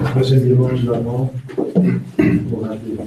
Troisième dimanche d'avant, pour un peu.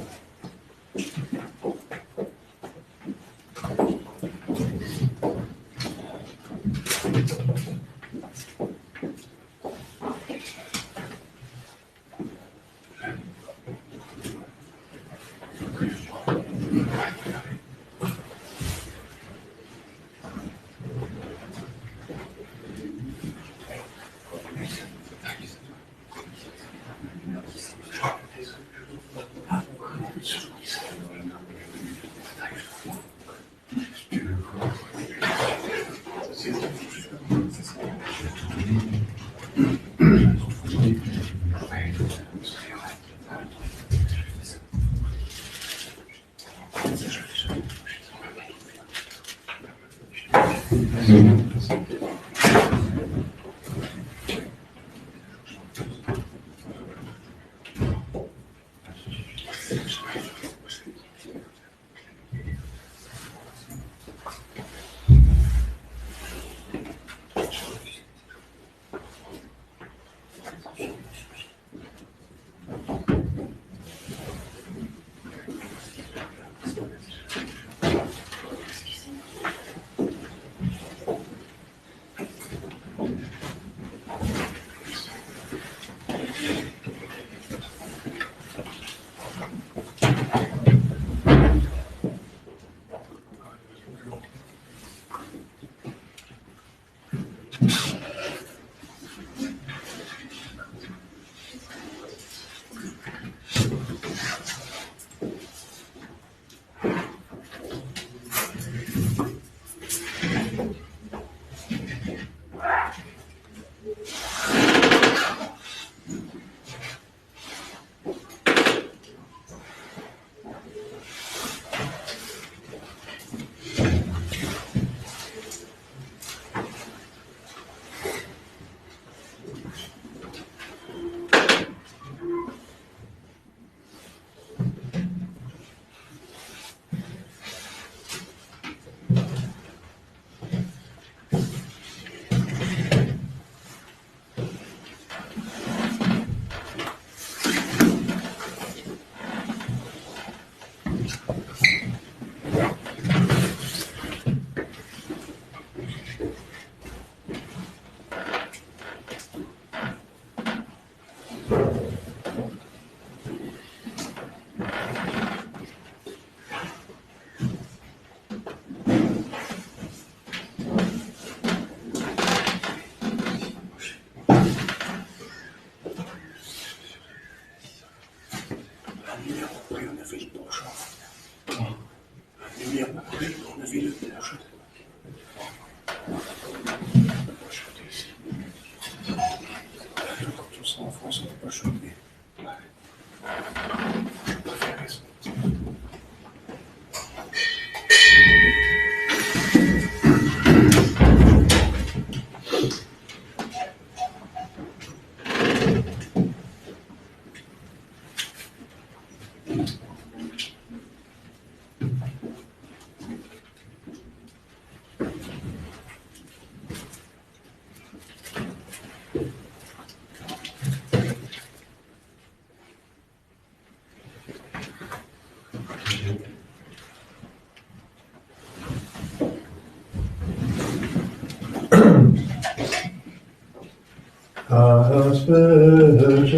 Asperges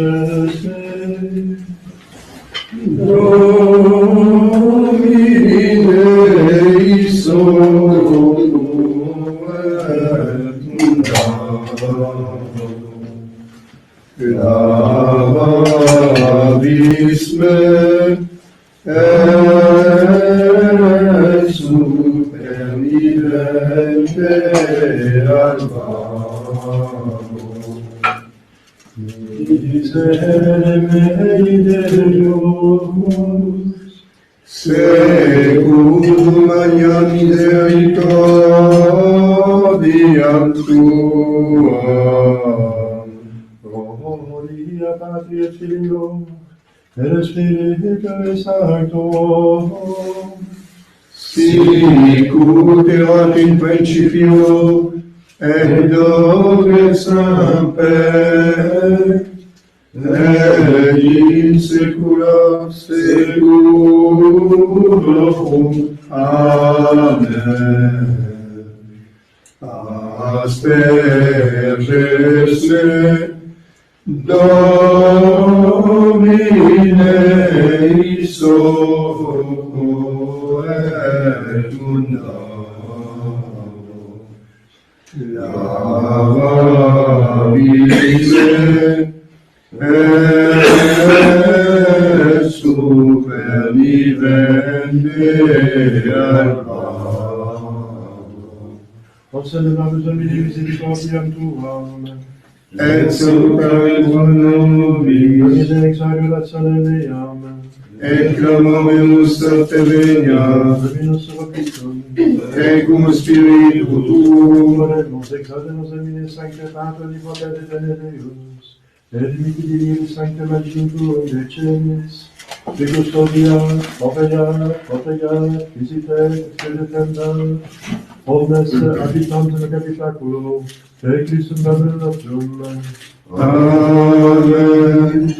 Domine Isonum et Lavis me super vivente Miserere Deus, secundum magnam misericordiam tuam. Gloria Patri et Filio et Spiritui Sancto, sic ut erat in principio et notre Saint-Père, et in secula seculorum. Amen. Aspergese Domine iso et undavo lavabile et supervivende Concernant nos amis des miséricordiam tuam, et super nobis, et exagerazione meam, et clamamemus a te venia, Dominus Sanctum, et cum spiritu tuo, Oremus exalte nos amine sancte Patri, potete Deus, et mihi sancte Magim tuum decenis, de custodia, protegat, visite, defenda, omnes habitantes capitaculo, et Christum Domine nostrum. Amen.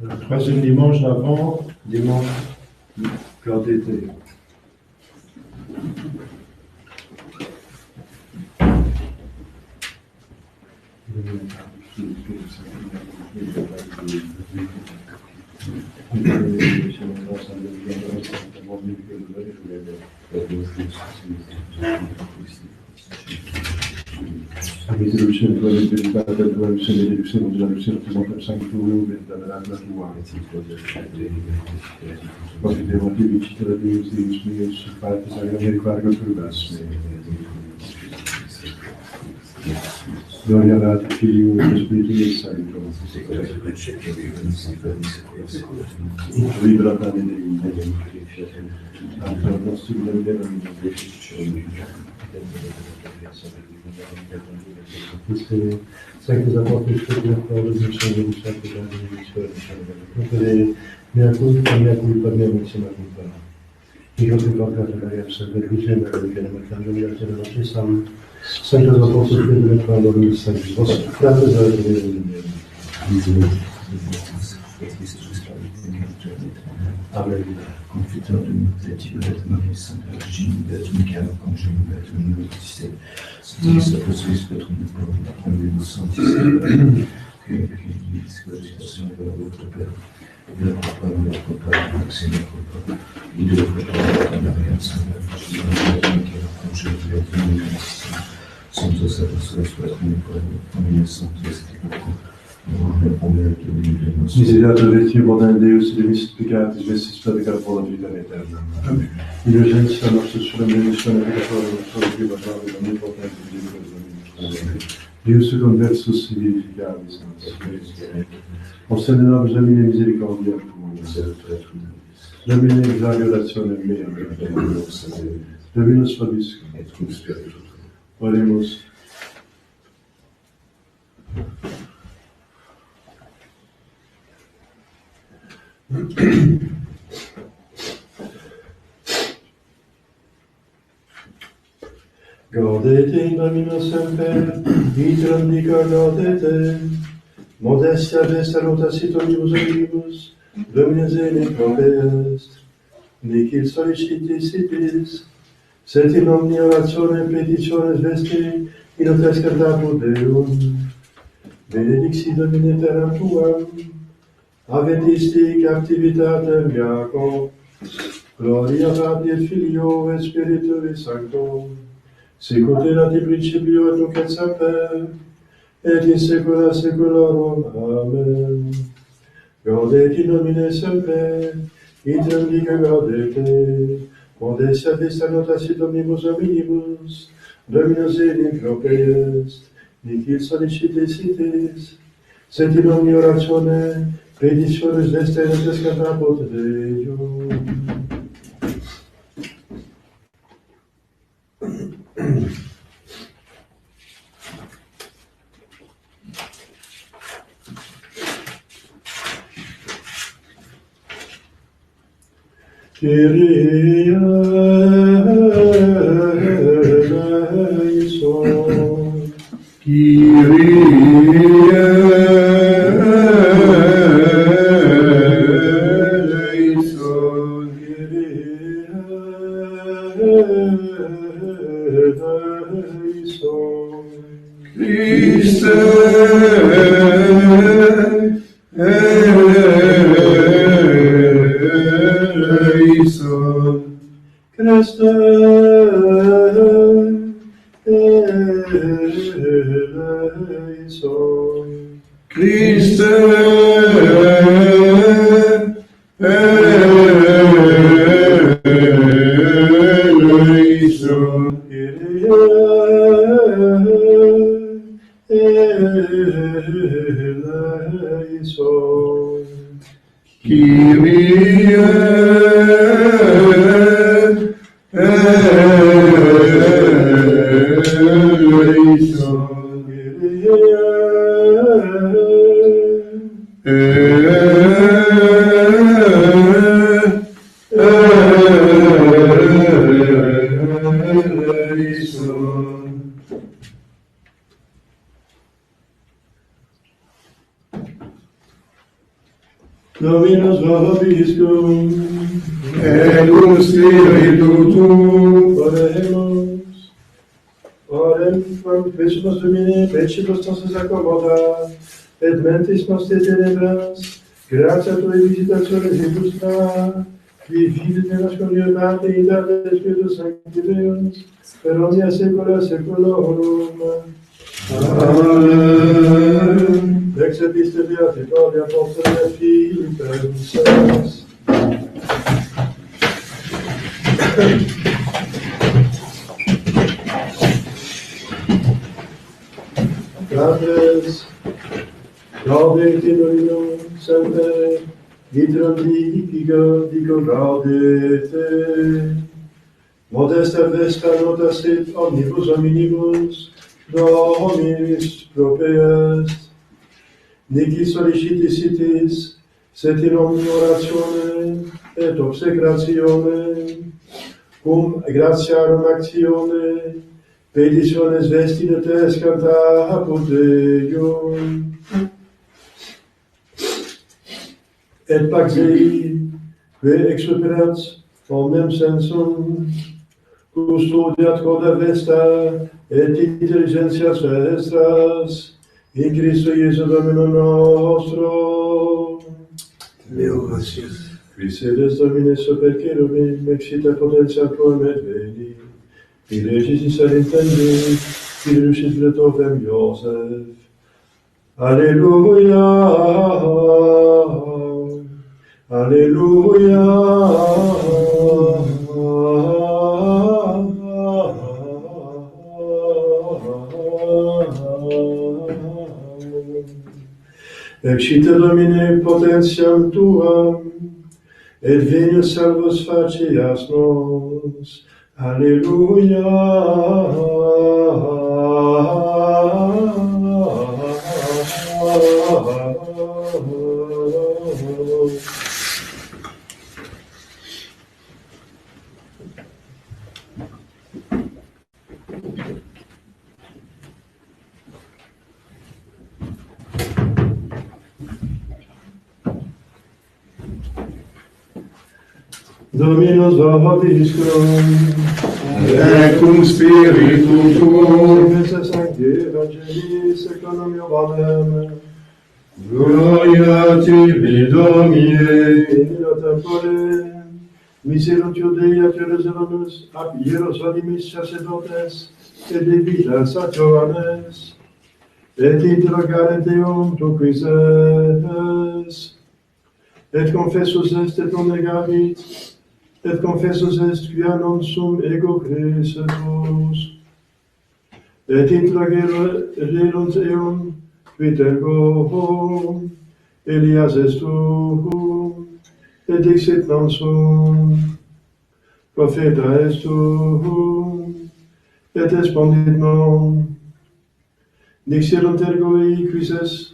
Le troisième dimanche d'avant, dimanche plein d'été. Avete luce, avete dedicato la tua luce, la luce, la luce, la tua sanctuario, la tua Potete vincere la Deus, Deus meus, Pai, Sagrada Ricargo, Turbas, Gloria al Figlio e allo Spirito Santo. Libera da Dei, anche al nostro Vangelo, Sanctus Apostolus Paulus, Missionem Sanctus Missionem, mea culpa, mea maxima culpa. Dios te toca la gracia del Virgen María, que nos cambia la vida de nuestro San. Sanctus Apostolus Paulus, Paulus, Sanctus Vos, gracias a Dios. Amen. Confiteur de nous, Théodore, Marie, Sainte Virgin, Bête, Michael, Congé, Bête, nous, Tissé, Saint-Christ, Apostolus, Bête, nous, Bête, nous, Saint-Tissé, que l'Église, que la situation de votre Père, et de la Papa, de notre Papa, de Seigneur Papa, et de votre Papa, de Marie, Sainte Virgin, Bête, Michael, Congé, Bête, nous, Sanctus, Apostolus, Bête, nous, Sanctus, Misericorde Vecchio, Modern Deus, Demis Peccatis, Vestis Predicat Vola Vita Eterna. Indulgentia nostra sull'amministrazione peccatorium, nostra prima grave, onnipotente, Deus conversus vivificavis nos. Ostende nobis Domine misericordia tua. Domine exagerazione mea. Dominus vobiscum. Oremus. Gaudete in Domino semper, iterum dica gaudete, modestia vesta rotasit omnibus omnibus, Dominus ene prope est, nicil solicitis sitis, sed in omnia ratione petitiones vesti, inotes cantabut Deum, benedixi Domine terram tuam, avetisti captivitatem Jacob, gloria Patri et Filio et Spiritui Sancto, sic ut erat in principio et nunc et semper, et in saecula saeculorum. Amen. Gaudete in nomine semper, iterum dica gaudete, modestia vesta notasit omnibus hominibus, Dominus enim prope est, nicil solicitis sitis, sed in omnia ratione petitiones vesta inotes cantabut Deum. Kyrie eleison. Kyrie eleison. Christe eleison. Christe eleison. Christe eleison. Kyrie eleison. Kyrie eleison. Dominus vobiscum, Et cum spiritu tuo. oremus, orem quam quesumus Domine, pecibus nostris accommoda, et mentis nostre tenebras, gratia Tui visitationes illustra, qui videt in nasconditate in date Spiritus Sancti Deus, per omnia saecula saeculorum. Amen. Ex episte beati Pauli apostoli et Philippenses. Fratres, gaudete Domino semper, iterum dico gaudete. Modesta vesta notasit omnibus hominibus, Dominus prope est. Nicil solicitis sitis, sed in omnia oratione et obsecratione, cum gratiarum actione, petitiones vesti inotes cantabut Deum. Et pax Dei, que exuperat omnem sensum, custodiat coda vesta et intelligentias vestras, in Christo Iesu Domino nostro. Deo gratias. Qui sedes Domine super cherubim, excita potentia tuam et veni. Qui regis in salintendi, qui lucis letovem Iosef. Alleluia. Alleluia. Excite Domine potentiam tuam, et venius salvus facias nos. Alleluia. Dominus vobiscum. Et cum spiritu tuo. Messe Sancti Evangelii secundum Ioannem. Gloria tibi, Domine. In illo tempore misericors Dei Jerusalemmus ab Hierosonymis sacerdotes et levitas ad Johannes et interrogare Deum proquises et confessus est et non negavit et confessus est quia non sum ego Christus et interrogerunt eum quid ergo Elias est tu et dixit non sum propheta est tu et respondit non dixirunt ergo ei quises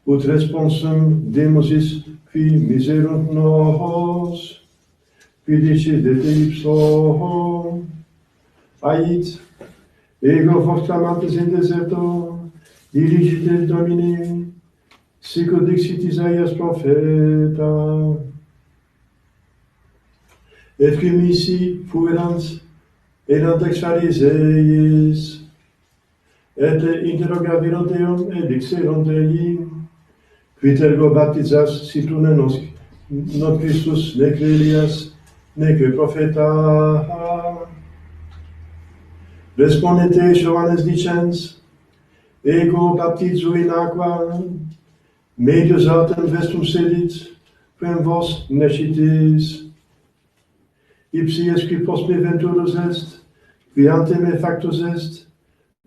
ut responsum demosis qui miserunt nos qui dicit de te ipso ait ego vos clamantes in deserto dirigite Domine sic ut dixit Isaias propheta et qui misi fuerant erant ex Phariseis et interrogavirunt eum et dixerunt ei quid ergo baptizas si tu ne nos non Christus nec Elias nec propheta respondete Johannes dicens ego baptizo in aqua medius autem vestum sedit quem vos nescitis ipsi est qui post me venturus est qui ante me factus est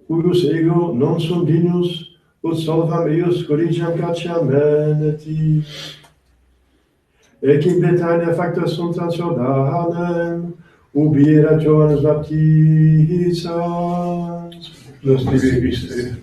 cuius ego non sum dignus ut solvam eius corrigiam catiam meneti ec in Betania factus sunt ad Jordanem ubi erat Johannes baptizans Nos tibi Christe.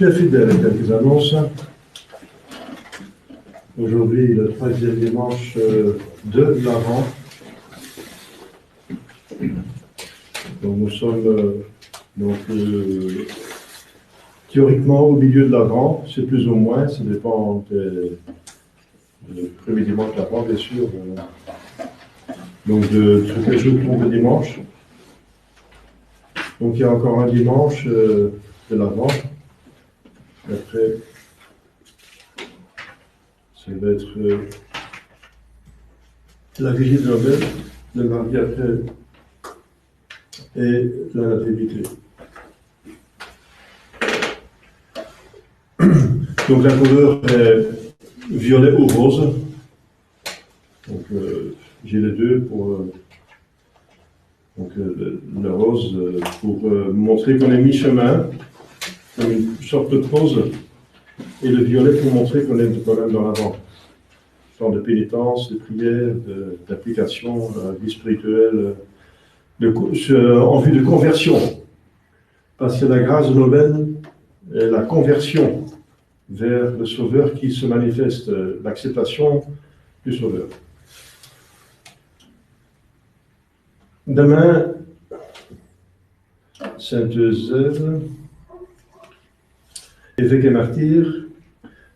Chers fidèles, quelques annonces. Aujourd'hui, le troisième dimanche de l'Avent. Donc, nous sommes théoriquement au milieu de l'Avent, c'est plus ou moins, ça dépend du premier dimanche d'Avent, bien sûr. Donc, de tous les jours tombent le dimanche. Donc, il y a encore un dimanche de l'Avent. Après, ça va être la vigile de Noël, le mardi après, et la nativité. Donc la couleur est violet ou rose. Donc j'ai les deux pour le rose pour montrer qu'on est mi-chemin, comme une sorte de pause, et le violet pour montrer qu'on est quand même dans l'avant. Temps de pénitence, de prière, d'application à la vie spirituelle, en vue de conversion. Parce que la grâce de Noël est la conversion vers le Sauveur qui se manifeste, l'acceptation du Sauveur. Demain, Sainte Zève, évêque et martyr.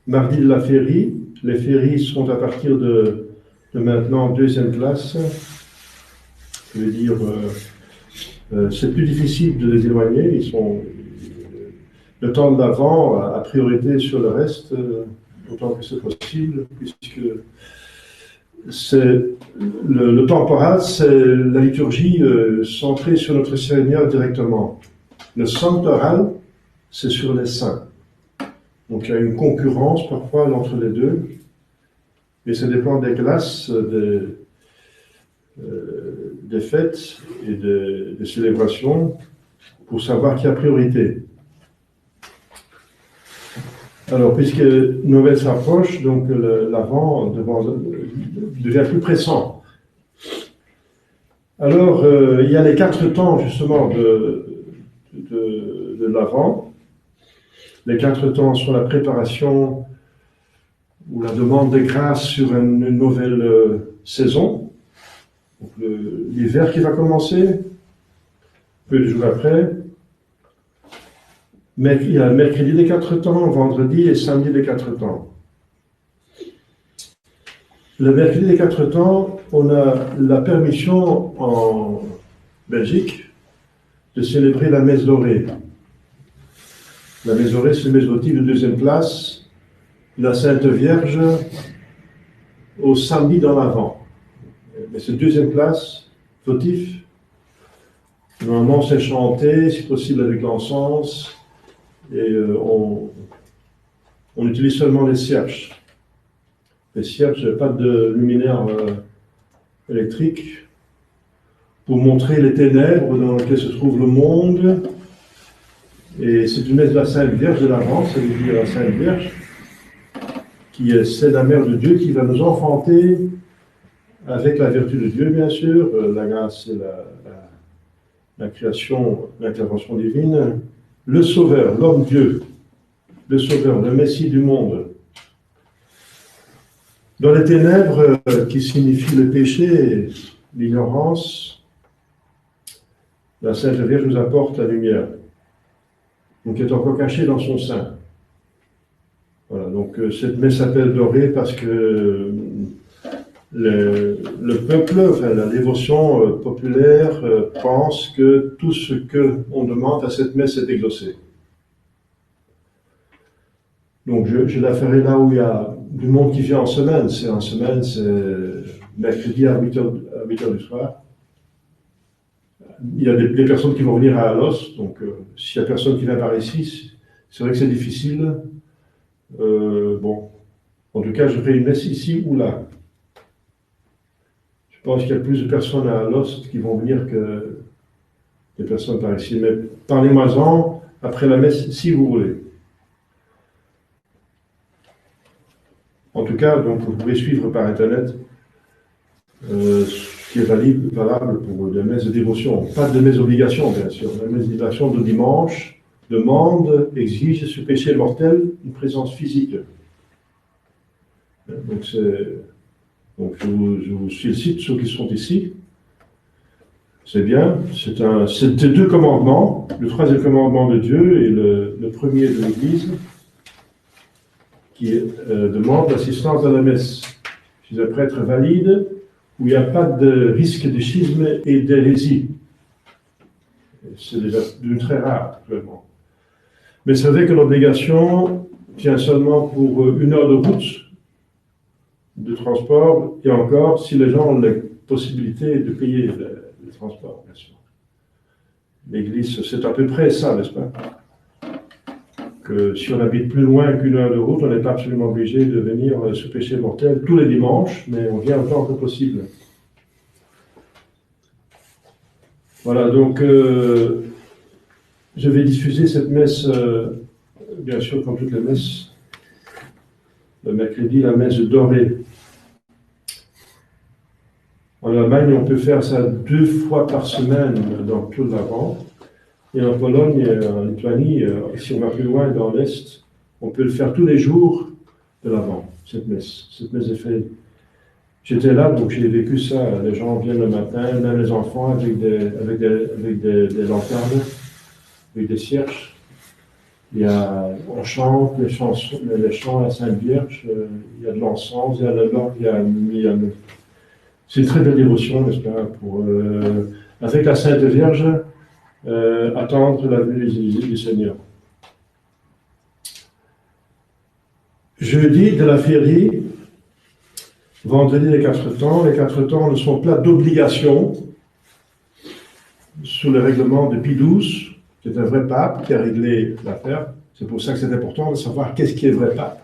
Mardi de la féerie. Les féeries sont à partir de maintenant deuxième classe. Je veux dire, c'est plus difficile de les éloigner. Ils sont le temps de l'Avent a priorité sur le reste, autant que c'est possible, puisque le temporal, c'est la liturgie centrée sur notre Seigneur directement. Le sanctoral, c'est sur les saints. Donc il y a une concurrence parfois entre les deux, et ça dépend des classes, des fêtes et des célébrations pour savoir qui a priorité. Alors, puisque Noël s'approche, donc l'Avent devient plus pressant. Alors, il y a les 4 temps, justement, de l'Avent. Les 4 temps sont la préparation ou la demande de grâce sur une nouvelle saison. Donc, l'hiver qui va commencer, peu de jours après. Mais il y a mercredi des 4 temps, vendredi et samedi des 4 temps. Le mercredi des 4 temps, on a la permission en Belgique de célébrer la messe dorée. La messe dorée, c'est le messe votive de 2e classe, la Sainte Vierge au samedi dans l'Avent. Mais c'est 2e classe, votif. Normalement, c'est chanté, si possible avec l'encens. Et on utilise seulement les cierges. Les cierges, pas de luminaire électrique, pour montrer les ténèbres dans lesquelles se trouve le monde. Et c'est une messe de la Sainte Vierge de l'Avent, ça veut dire la Sainte Vierge, qui est celle de la Mère de Dieu, qui va nous enfanter avec la vertu de Dieu, bien sûr. La grâce et la création, l'intervention divine. Le Sauveur, l'homme-Dieu, le Sauveur, le Messie du monde. Dans les ténèbres, qui signifient le péché, l'ignorance, la Sainte Vierge nous apporte la lumière, donc elle est encore cachée dans son sein. Voilà, donc cette messe s'appelle dorée parce que le peuple, enfin, la dévotion populaire pense que tout ce qu'on demande à cette messe est exaucé. Donc je la ferai là où il y a du monde qui vient en semaine. En semaine, c'est mercredi à 8h du soir. Il y a des personnes qui vont venir à Alos, donc s'il n'y a personne qui vient par ici, c'est vrai que c'est difficile. Bon, en tout cas, je ferai une messe ici ou là. Je pense qu'il y a plus de personnes à Alost qui vont venir que des personnes par ici. Mais parlez-moi-en après la messe si vous voulez. En tout cas, donc, vous pouvez suivre par Internet ce qui est valable pour des messes de dévotion. Pas de messe d'obligation, bien sûr. La messe de dévotion de dimanche demande, exige sur le péché mortel une présence physique. Donc, je vous félicite, ceux qui sont ici. C'est bien. C'est 2 commandements. Le 3e commandement de Dieu et le premier de l'Église qui demande l'assistance à la messe. Je suis un prêtre valide où il n'y a pas de risque de schisme et d'hérésie. C'est déjà devenu très rare, actuellement. Mais c'est vrai que l'obligation tient seulement pour 1 heure de route de transport, et encore si les gens ont la possibilité de payer le transport, bien sûr. L'Église, c'est à peu près ça, n'est-ce pas? Que si on habite plus loin qu'1 heure de route, on n'est pas absolument obligé de venir se péché mortel tous les dimanches, mais on vient autant que possible. Voilà, donc je vais diffuser cette messe, bien sûr, comme toutes les messes, le mercredi, la messe dorée. En Allemagne, on peut faire ça 2 fois par semaine dans tout l'Avent. Et en Pologne et en Lituanie, si on va plus loin dans l'Est, on peut le faire tous les jours de l'Avent, cette messe. Cette messe est faite. J'étais là, donc j'ai vécu ça. Les gens viennent le matin, même les enfants, avec des lanternes, avec des cierges. On chante les chants à la Sainte Vierge, il y a de l'encens, il y a de l'orgue, c'est une très belle dévotion, n'est-ce pas, avec la Sainte Vierge, attendre la venue du Seigneur. Jeudi de la féerie, vendredi les 4 temps. Les 4 temps ne sont pas d'obligation sous le règlement de Pie XII, qui est un vrai pape qui a réglé l'affaire. C'est pour ça que c'est important de savoir qu'est-ce qui est vrai pape.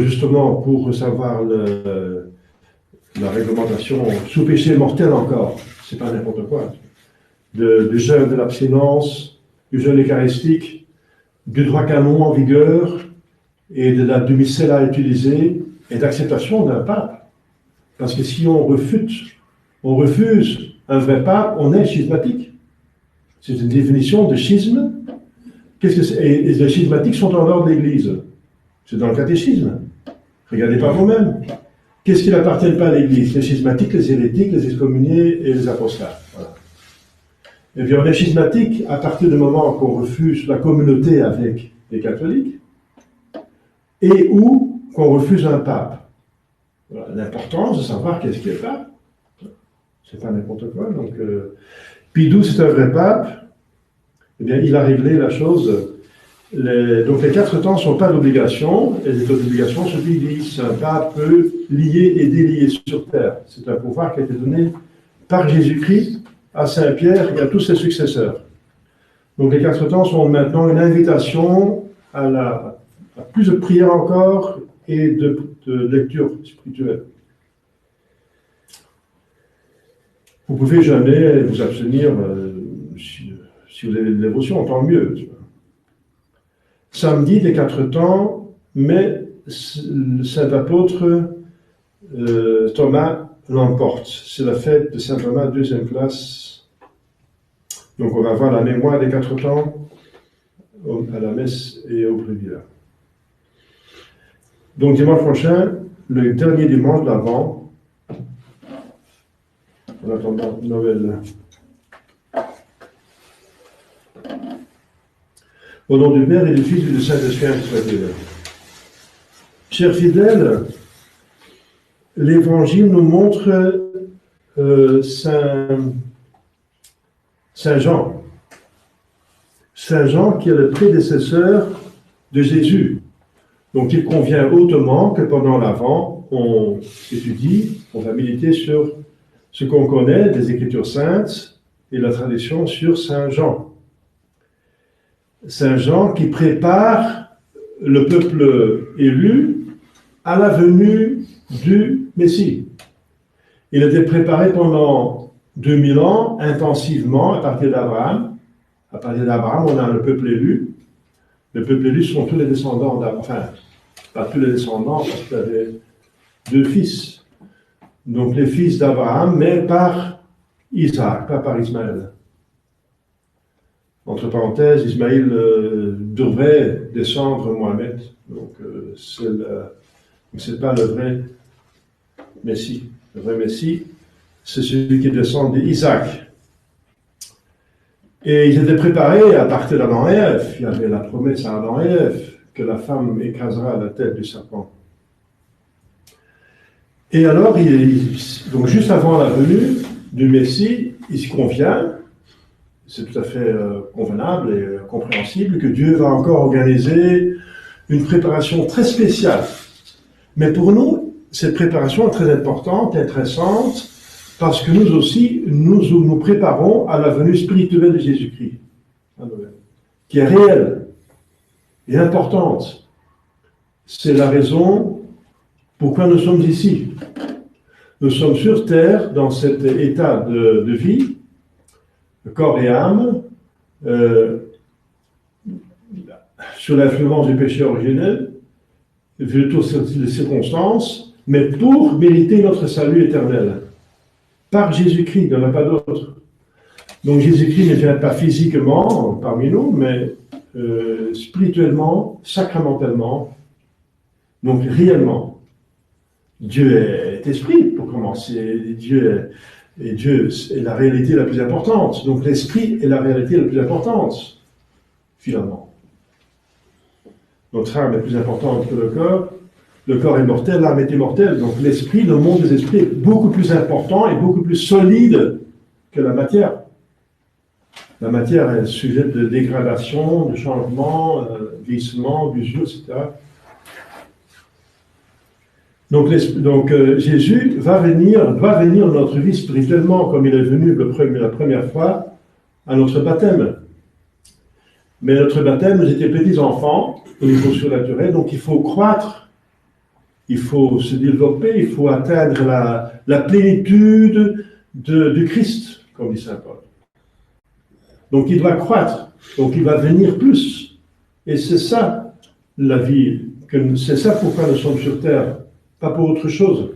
Justement, pour savoir la réglementation sous péché mortel encore, c'est pas n'importe quoi. Du jeûne de l'abstinence, du jeûne eucharistique, du droit canon en vigueur et du missel à utiliser et d'acceptation d'un pape. Parce que si on refuse un vrai pape, on est schismatique. C'est une définition de schisme. Qu'est-ce que c'est? Et les schismatiques sont en dehors de l'Église. C'est dans le catéchisme. Regardez par vous-même. Qu'est-ce qui n'appartient pas à l'Église? Les schismatiques, les hérétiques, les excommuniés et les apostats. Voilà. Et bien, on est schismatique à partir du moment qu'on refuse la communauté avec les catholiques et ou qu'on refuse un pape. Voilà. L'importance de savoir qu'est-ce qui est pape. C'est pas n'importe quoi. Donc, Pie XII, c'est un vrai pape. Eh bien, il a réglé la chose. Donc, les 4 temps ne sont pas d'obligation, et les obligations se disent. Un pape peut lier et délier sur terre. C'est un pouvoir qui a été donné par Jésus-Christ à Saint-Pierre et à tous ses successeurs. Donc, les 4 temps sont maintenant une invitation à plus de prière encore et de lecture spirituelle. Vous pouvez jeûner et vous abstenir si vous avez des dévotions, tant mieux. Samedi des 4 temps, mais le saint apôtre Thomas l'emporte. C'est la fête de saint Thomas, 2e classe. Donc on va voir la mémoire des 4 temps à la messe et au bréviaire. Donc dimanche prochain, le dernier dimanche d'avant, en attendant Noël. Au nom du Père et du Fils et du Saint-Esprit, soit-il. Chers fidèles, l'Évangile nous montre Saint Jean. Saint Jean qui est le prédécesseur de Jésus. Donc il convient hautement que pendant l'Avent, on étudie, on va méditer sur ce qu'on connaît des Écritures saintes et la tradition sur Saint Jean. Saint Jean qui prépare le peuple élu à la venue du Messie. Il a été préparé pendant 2000 ans, intensivement, à partir d'Abraham. À partir d'Abraham, on a le peuple élu. Le peuple élu sont tous les descendants d'Abraham. Enfin, pas tous les descendants, parce qu'il y avait 2 fils. Donc les fils d'Abraham, mais par Isaac, pas par Ismaël. Entre parenthèses, Ismaël devrait descendre Mohamed. Donc, c'est pas le vrai Messie. Le vrai Messie, c'est celui qui descend d'Isaac. Et ils étaient préparés à partir d'Adam et Ève. Il y avait la promesse à Adam et Ève que la femme écrasera la tête du serpent. Et alors, donc juste avant la venue du Messie, il se convient. C'est tout à fait convenable et compréhensible que Dieu va encore organiser une préparation très spéciale. Mais pour nous, cette préparation est très importante, intéressante, parce que nous aussi, nous préparons à la venue spirituelle de Jésus-Christ, qui est réelle et importante. C'est la raison pourquoi nous sommes ici. Nous sommes sur terre, dans cet état de vie, corps et âme, sous l'influence du péché originel, vu toutes les circonstances, mais pour mériter notre salut éternel. Par Jésus-Christ, il n'y en a pas d'autre. Donc Jésus-Christ ne vient pas physiquement parmi nous, mais spirituellement, sacramentellement, donc réellement. Dieu est esprit, pour commencer. Dieu est la réalité la plus importante. Donc l'esprit est la réalité la plus importante, finalement. Notre âme est plus importante que le corps. Le corps est mortel, l'âme est immortelle. Donc l'esprit, le monde des esprits est beaucoup plus important et beaucoup plus solide que la matière. La matière est sujette de dégradation, de changement, vieillissement, d'usure, etc. Donc, Jésus va venir dans notre vie spirituellement, comme il est venu la première fois à notre baptême. Mais notre baptême, nous étions petits enfants au niveau surnaturel, donc il faut croître, il faut se développer, il faut atteindre la plénitude du Christ, comme dit saint Paul. Donc il doit croître, donc il va venir plus. Et c'est ça la vie, c'est ça pourquoi nous sommes sur terre, pas pour autre chose,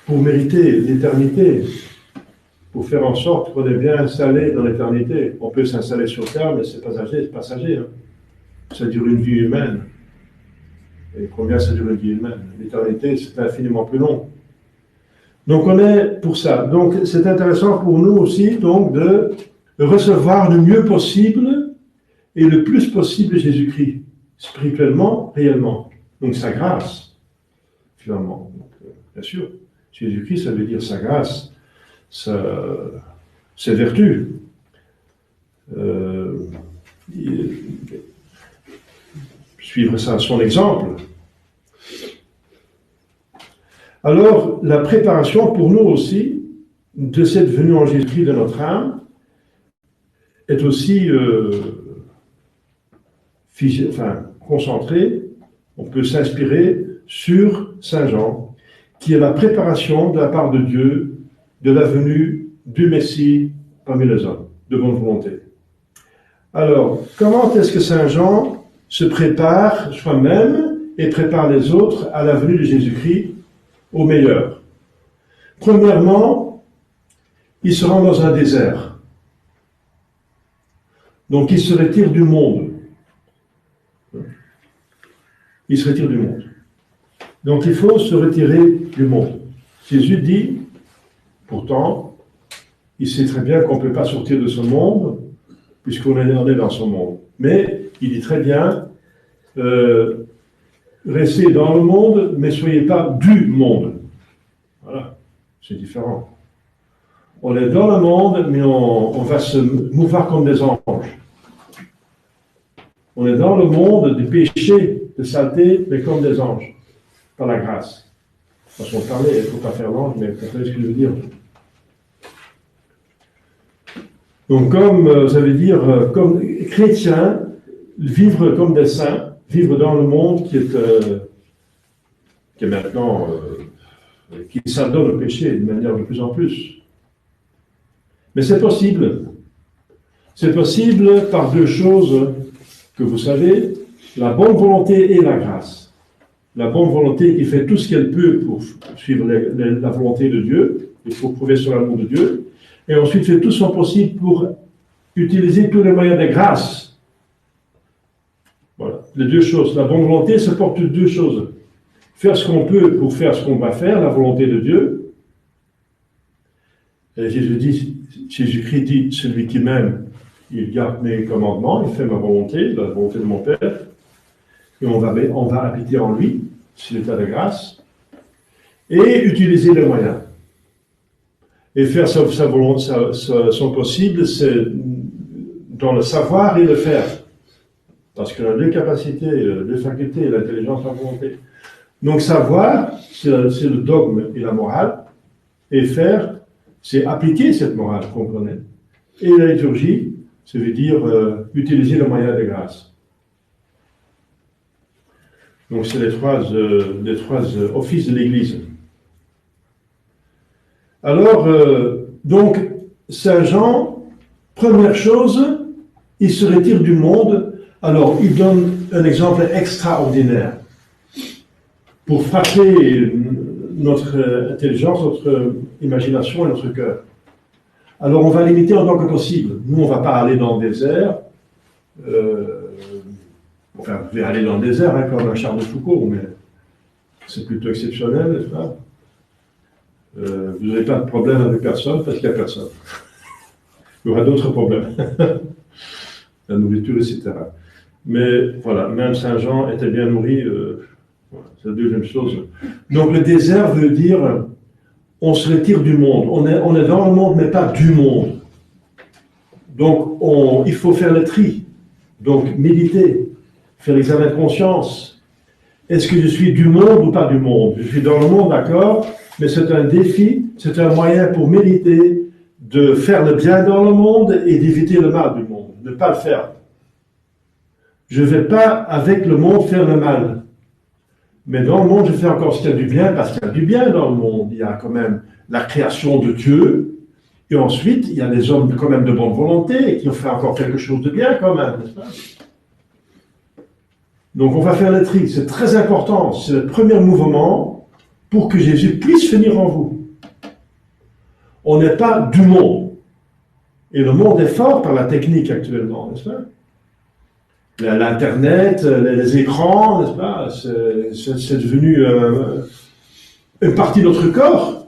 pour mériter l'éternité, pour faire en sorte qu'on est bien installé dans l'éternité. On peut s'installer sur terre, mais c'est passager. Hein. Ça dure une vie humaine. Et combien ça dure une vie humaine? L'éternité, c'est infiniment plus long. Donc on est pour ça. Donc c'est intéressant pour nous aussi donc, de recevoir le mieux possible et le plus possible Jésus-Christ, spirituellement, réellement. Donc sa grâce, finalement. Donc, bien sûr, Jésus-Christ, ça veut dire sa grâce. Ses vertus. Suivre son exemple. Alors, la préparation pour nous aussi de cette venue en Jésus-Christ de notre âme est aussi concentrée. On peut s'inspirer sur Saint Jean, qui est la préparation de la part de Dieu de la venue du Messie parmi les hommes, de bonne volonté. Alors, comment est-ce que Saint Jean se prépare soi-même et prépare les autres à la venue de Jésus-Christ au meilleur? Premièrement, il se rend dans un désert. Donc, il se retire du monde. Il se retire du monde. Donc, il faut se retirer du monde. Jésus dit, pourtant, il sait très bien qu'on ne peut pas sortir de ce monde, puisqu'on est né dans ce monde. Mais il dit très bien, restez dans le monde, mais ne soyez pas du monde. Voilà, c'est différent. On est dans le monde, mais on va se mouvoir comme des anges. On est dans le monde des péchés, de saleté, mais comme des anges, par la grâce. Façon de parler, il ne faut pas faire l'ange, mais vous comprenez ce que je veux dire. Donc, ça veut dire, comme chrétien, vivre comme des saints, vivre dans le monde qui est maintenant, qui s'adonne au péché de manière de plus en plus. Mais c'est possible. C'est possible par deux choses que vous savez, la bonne volonté et la grâce. La bonne volonté qui fait tout ce qu'elle peut pour suivre la volonté de Dieu, il faut prouver sur l'amour de Dieu, et ensuite fait tout son possible pour utiliser tous les moyens de grâce. Voilà, les deux choses. La bonne volonté se porte sur deux choses. Faire ce qu'on peut pour faire ce qu'on va faire, la volonté de Dieu. Et Jésus-Christ dit, celui qui m'aime, il garde mes commandements, il fait ma volonté, la volonté de mon Père, et on va habiter en lui, c'est l'état de grâce, et utiliser les moyens. Et faire sa volonté, son possible, c'est dans le savoir et le faire. Parce qu'on a deux capacités, deux facultés, l'intelligence et la volonté. Donc savoir, c'est le dogme et la morale, et faire, c'est appliquer cette morale, comprenez. Et la liturgie, ça veut dire utiliser le moyen de grâce. Donc c'est les trois offices de l'Église. Alors, donc, Saint Jean, première chose, il se retire du monde. Alors, il donne un exemple extraordinaire pour frapper notre intelligence, notre imagination et notre cœur. Alors, on va limiter autant que possible. Nous, on ne va pas aller dans le désert. Enfin, vous pouvez aller dans le désert, hein, comme un Charles de Foucault, mais c'est plutôt exceptionnel, n'est-ce pas? Vous n'avez pas de problème avec personne parce qu'il n'y a personne. Il y aura d'autres problèmes. La nourriture, etc. Mais voilà, même Saint Jean était bien nourri. Voilà, c'est la deuxième chose. Donc le désert veut dire on se retire du monde. On est dans le monde, mais pas du monde. Donc il faut faire le tri. Donc méditer, faire l'examen de conscience, Est-ce que je suis du monde ou pas du monde? Je suis dans le monde, d'accord, mais c'est un défi, c'est un moyen pour méditer de faire le bien dans le monde et d'éviter le mal du monde, ne pas le faire. Je ne vais pas avec le monde faire le mal. Mais dans le monde, je fais encore ce qu'il y a du bien, parce qu'il y a du bien dans le monde. Il y a quand même la création de Dieu, et ensuite, il y a des hommes quand même de bonne volonté, qui ont fait encore quelque chose de bien quand même, n'est-ce pas? Donc on va faire le tri, c'est très important, c'est le premier mouvement pour que Jésus puisse venir en vous. On n'est pas du monde. Et le monde est fort par la technique actuellement, n'est-ce pas? L'Internet, les écrans, n'est-ce pas? C'est devenu une partie de notre corps,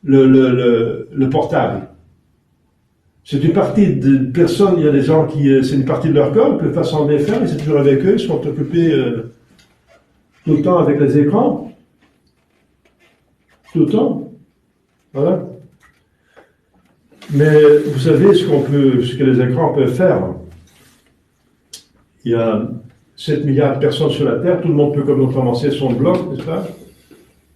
le portable. C'est une partie de personnes, il y a des gens qui, c'est une partie de leur corps, ils ne peuvent pas s'en défaire, ils sont toujours avec eux, ils sont occupés tout le temps avec les écrans. Tout le temps. Voilà. Mais vous savez ce que les écrans peuvent faire. Il y a 7 milliards de personnes sur la Terre, tout le monde peut commencer son blog, n'est-ce pas?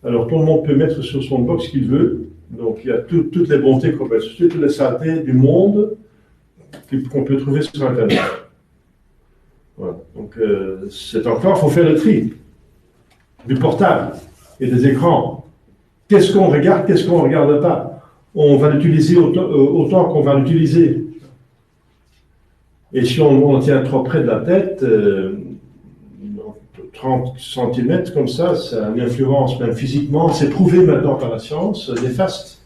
Alors tout le monde peut mettre sur son blog ce qu'il veut. Donc il y a toutes les bontés qu'on peut associer, toutes les saletés du monde qu'on peut trouver sur Internet. Voilà. Donc c'est encore, il faut faire le tri du portable et des écrans. Qu'est-ce qu'on regarde, qu'est-ce qu'on ne regarde pas? On va l'utiliser autant qu'on va l'utiliser. Et si on tient trop près de la tête, 30 cm comme ça a une influence même physiquement, c'est prouvé maintenant par la science, néfaste.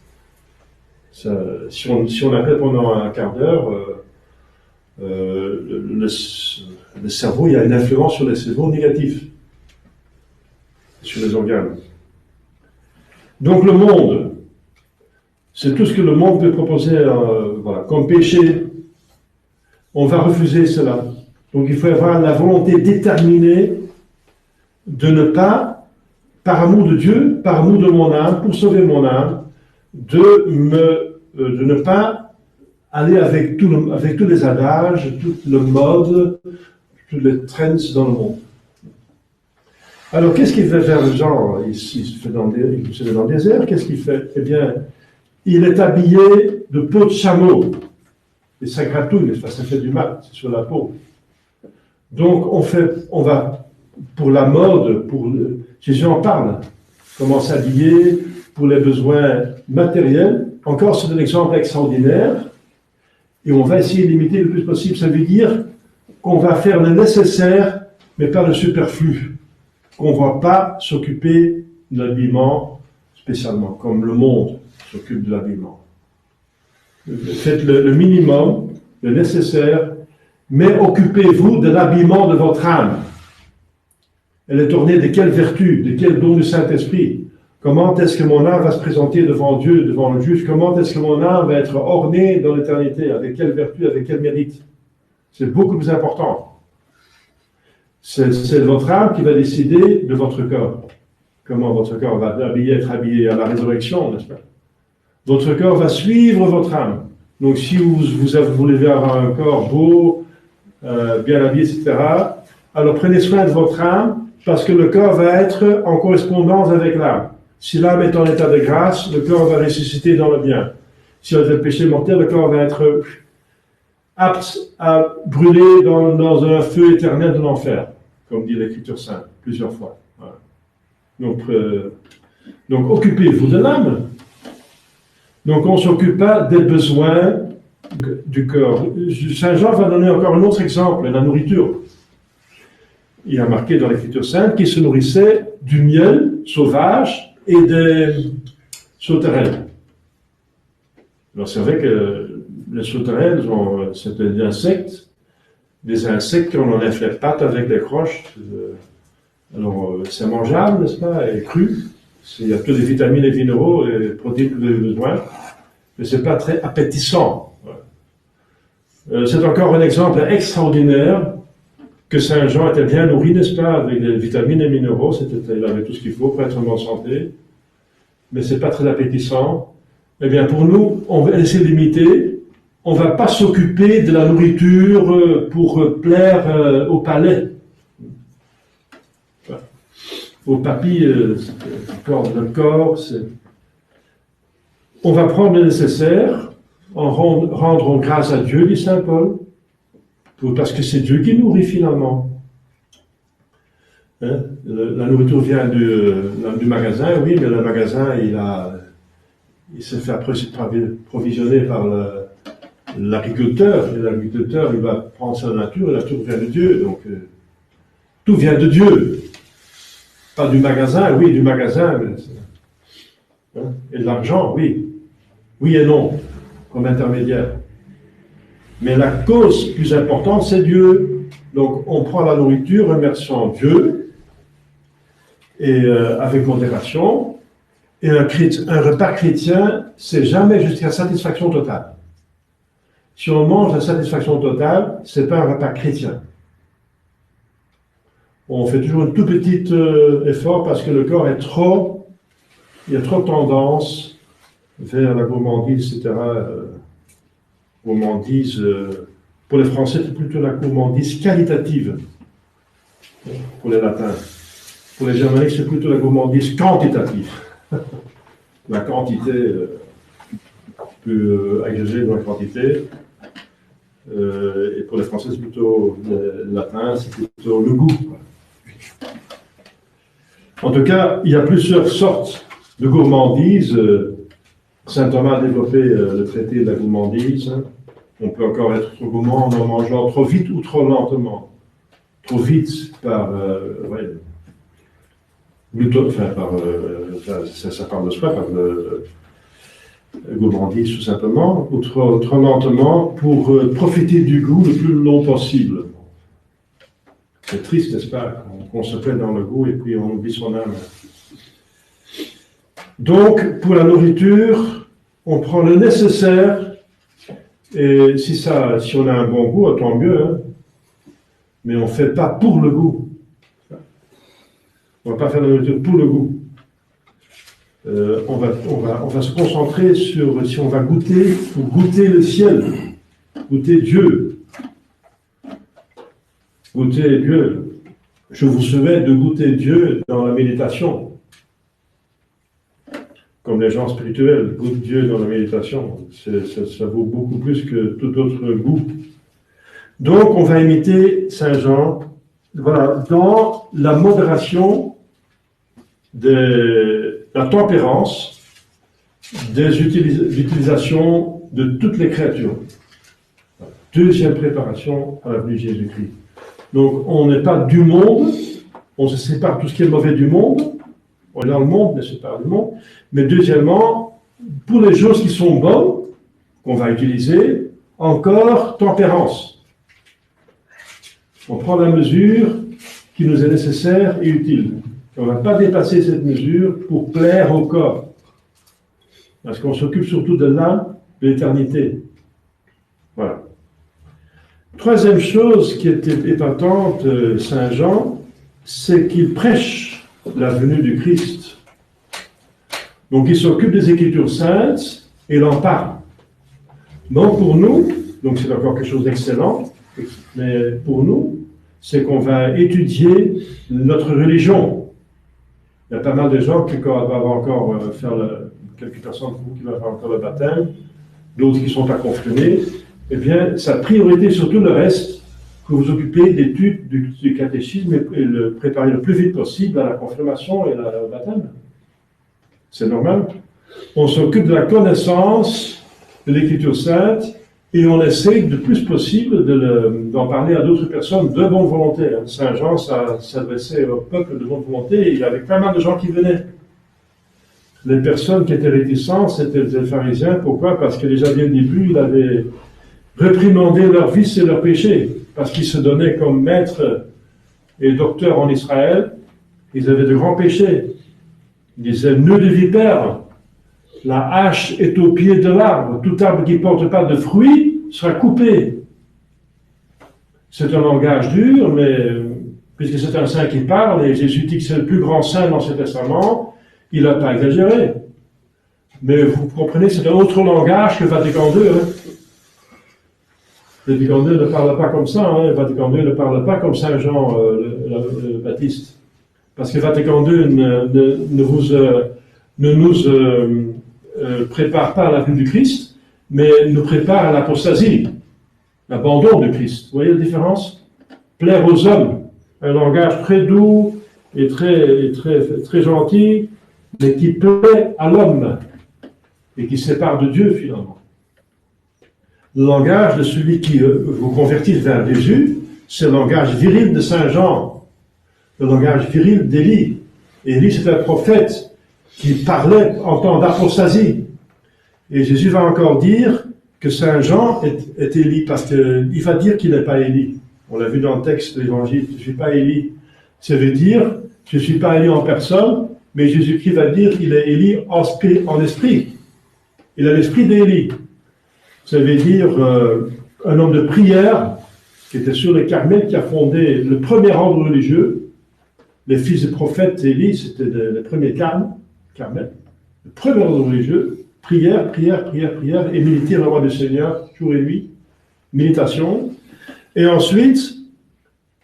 Si on appelle pendant un quart d'heure, le cerveau, il y a une influence sur les cerveaux négatifs, sur les organes. Donc le monde, c'est tout ce que le monde peut proposer voilà, comme péché. On va refuser cela. Donc il faut avoir la volonté déterminée de ne pas, par amour de Dieu, par amour de mon âme, pour sauver mon âme, de ne pas aller avec tous les adages, tout le mode, tous les trends dans le monde. Alors qu'est-ce qu'il fait faire le genre? Il se fait dans le désert, qu'est-ce qu'il fait? Eh bien, il est habillé de peau de chameau. Et ça gratouille, ça fait du mal, c'est sur la peau. Donc on va pour la mode, Jésus en parle, comment s'habiller pour les besoins matériels. Encore, c'est un exemple extraordinaire, et on va essayer de limiter le plus possible. Ça veut dire qu'on va faire le nécessaire, mais pas le superflu. Qu'on ne va pas s'occuper de l'habillement spécialement, comme le monde s'occupe de l'habillement. Faites le minimum, le nécessaire, mais occupez-vous de l'habillement de votre âme. Elle est ornée de quelle vertu, de quel don du Saint-Esprit? Comment est-ce que mon âme va se présenter devant Dieu, devant le juge? Comment est-ce que mon âme va être ornée dans l'éternité? Avec quelle vertu, avec quel mérite? C'est beaucoup plus important. C'est votre âme qui va décider de votre corps. Comment votre corps va être habillé à la résurrection, n'est-ce pas? Votre corps va suivre votre âme. Donc si vous voulez avoir un corps beau, bien habillé, etc., alors prenez soin de votre âme, parce que le corps va être en correspondance avec l'âme. Si l'âme est en état de grâce, le corps va ressusciter dans le bien. Si elle a le péché mortel, le corps va être apte à brûler dans un feu éternel de l'enfer, comme dit l'Écriture sainte, plusieurs fois. Voilà. Donc occupez-vous de l'âme. Donc on ne s'occupe pas des besoins du corps. Saint Jean va donner encore un autre exemple, la nourriture. Il a marqué dans l'Écriture sainte qu'il se nourrissait du miel sauvage et des sauterelles. Alors c'est vrai que les sauterelles, c'est des insectes qu'on enlève les pattes avec des croches. Alors c'est mangeable, n'est-ce pas, et cru. Il y a toutes les vitamines et minéraux et les protéines que vous avez besoin, mais ce n'est pas très appétissant. C'est encore un exemple extraordinaire que Saint Jean était bien nourri, n'est-ce pas, avec des vitamines et minéraux, il avait tout ce qu'il faut pour être en bonne santé, mais ce n'est pas très appétissant. Eh bien, pour nous, on va essayer de limiter, on ne va pas s'occuper de la nourriture pour plaire au palais. au papy, le corps de notre corps. On va prendre le nécessaire, rendre grâce à Dieu, dit saint Paul, parce que c'est Dieu qui nourrit finalement. Hein? La nourriture vient du magasin, oui, mais le magasin, il se fait provisionner par l'agriculteur, et l'agriculteur, il va prendre sa nature, et la nature vient de Dieu, donc tout vient de Dieu. Pas du magasin, oui, du magasin, mais, hein? Et de l'argent, oui. Oui et non, comme intermédiaire. Mais la cause plus importante, c'est Dieu. Donc, on prend la nourriture, remerciant Dieu, et avec modération. Et un repas chrétien, c'est jamais jusqu'à satisfaction totale. Si on mange à satisfaction totale, c'est pas un repas chrétien. On fait toujours un tout petit effort parce que le corps il y a trop tendance vers la gourmandise, etc. Gourmandise, pour les Français, c'est plutôt la gourmandise qualitative, pour les Latins. Pour les Germaniques, c'est plutôt la gourmandise quantitative. La quantité, plus agrégée dans la quantité. Et pour les Français, c'est plutôt le latin, c'est plutôt le goût. En tout cas, il y a plusieurs sortes de gourmandise. Saint Thomas a développé le traité de la gourmandise. On peut encore être trop gourmand en mangeant trop vite ou trop lentement. Trop vite par ça parle de soi, par gourmandise tout simplement, ou trop lentement pour profiter du goût le plus long possible. C'est triste, n'est-ce pas, qu'on se plaît dans le goût et puis on oublie son âme. Donc, pour la nourriture, on prend le nécessaire, et si on a un bon goût, tant mieux, hein, mais on ne fait pas pour le goût. On ne va pas faire la nourriture pour le goût. On va se concentrer sur si on va goûter, pour goûter le ciel, goûter Dieu. Goûter Dieu. Je vous souhaite de goûter Dieu dans la méditation. Comme les gens spirituels goûtent Dieu dans la méditation. Ça vaut beaucoup plus que tout autre goût. Donc, on va imiter Saint Jean, voilà, dans la modération de la tempérance des utilisations de toutes les créatures. Deuxième préparation à la venue de Jésus-Christ. Donc, on n'est pas du monde, on se sépare tout ce qui est mauvais du monde, on est dans le monde, mais sépare du monde. Mais deuxièmement, pour les choses qui sont bonnes, qu'on va utiliser, encore tempérance. On prend la mesure qui nous est nécessaire et utile. On ne va pas dépasser cette mesure pour plaire au corps. Parce qu'on s'occupe surtout de l'âme, de l'éternité. Voilà. Troisième chose qui était épatante, Saint Jean, c'est qu'il prêche la venue du Christ. Donc il s'occupe des Écritures saintes et il en parle. Donc pour nous, donc c'est encore quelque chose d'excellent, mais pour nous, c'est qu'on va étudier notre religion. Il y a pas mal de gens qui vont encore quelques personnes qui vont faire encore le baptême, d'autres qui ne sont pas confirmés. Eh bien, sa priorité sur tout le reste, que vous occupez d'études du catéchisme et le préparer le plus vite possible à la confirmation et au baptême. C'est normal. On s'occupe de la connaissance de l'Écriture sainte et on essaie le plus possible d'en parler à d'autres personnes de bonne volonté. Saint Jean s'adressait au peuple de bonne volonté et il y avait pas mal de gens qui venaient. Les personnes qui étaient réticentes, c'était les pharisiens. Pourquoi? Parce que déjà dès le début, il avait réprimandé leurs vices et leurs péchés. Parce qu'ils se donnaient comme maîtres et docteurs en Israël. Ils avaient de grands péchés. Ils disaient, nœud de vipère, la hache est au pied de l'arbre. Tout arbre qui ne porte pas de fruits sera coupé. C'est un langage dur, mais puisque c'est un saint qui parle, et Jésus dit que c'est le plus grand saint dans ce testament, il n'a pas exagéré. Mais vous comprenez, c'est un autre langage que Vatican II. Hein. Vatican II ne parle pas comme ça. Hein. Vatican II ne parle pas comme Saint Jean le Baptiste. Parce que Vatican II ne nous prépare pas à la venue du Christ, mais nous prépare à l'apostasie, l'abandon du Christ. Vous voyez la différence? Plaire aux hommes, un langage très doux et très gentil, mais qui plaît à l'homme et qui sépare de Dieu finalement. Le langage de celui qui vous convertit vers Jésus, c'est le langage viril de Saint Jean, le langage viril d'Élie. Élie, c'est un prophète qui parlait en temps d'apostasie. Et Jésus va encore dire que Saint Jean est Élie, parce qu'il va dire qu'il n'est pas Élie. On l'a vu dans le texte de l'Évangile, je ne suis pas Élie. Ça veut dire, je ne suis pas Élie en personne, mais Jésus-Christ va dire qu'il est Élie en esprit. Il a l'esprit d'Élie. Ça veut dire un homme de prière qui était sur les Carmel, qui a fondé le premier ordre religieux. Les fils des prophètes Élie, c'était les premiers Carmel. Le premier ordre religieux, prière, et méditer la loi du Seigneur, jour et nuit, méditation. Et ensuite,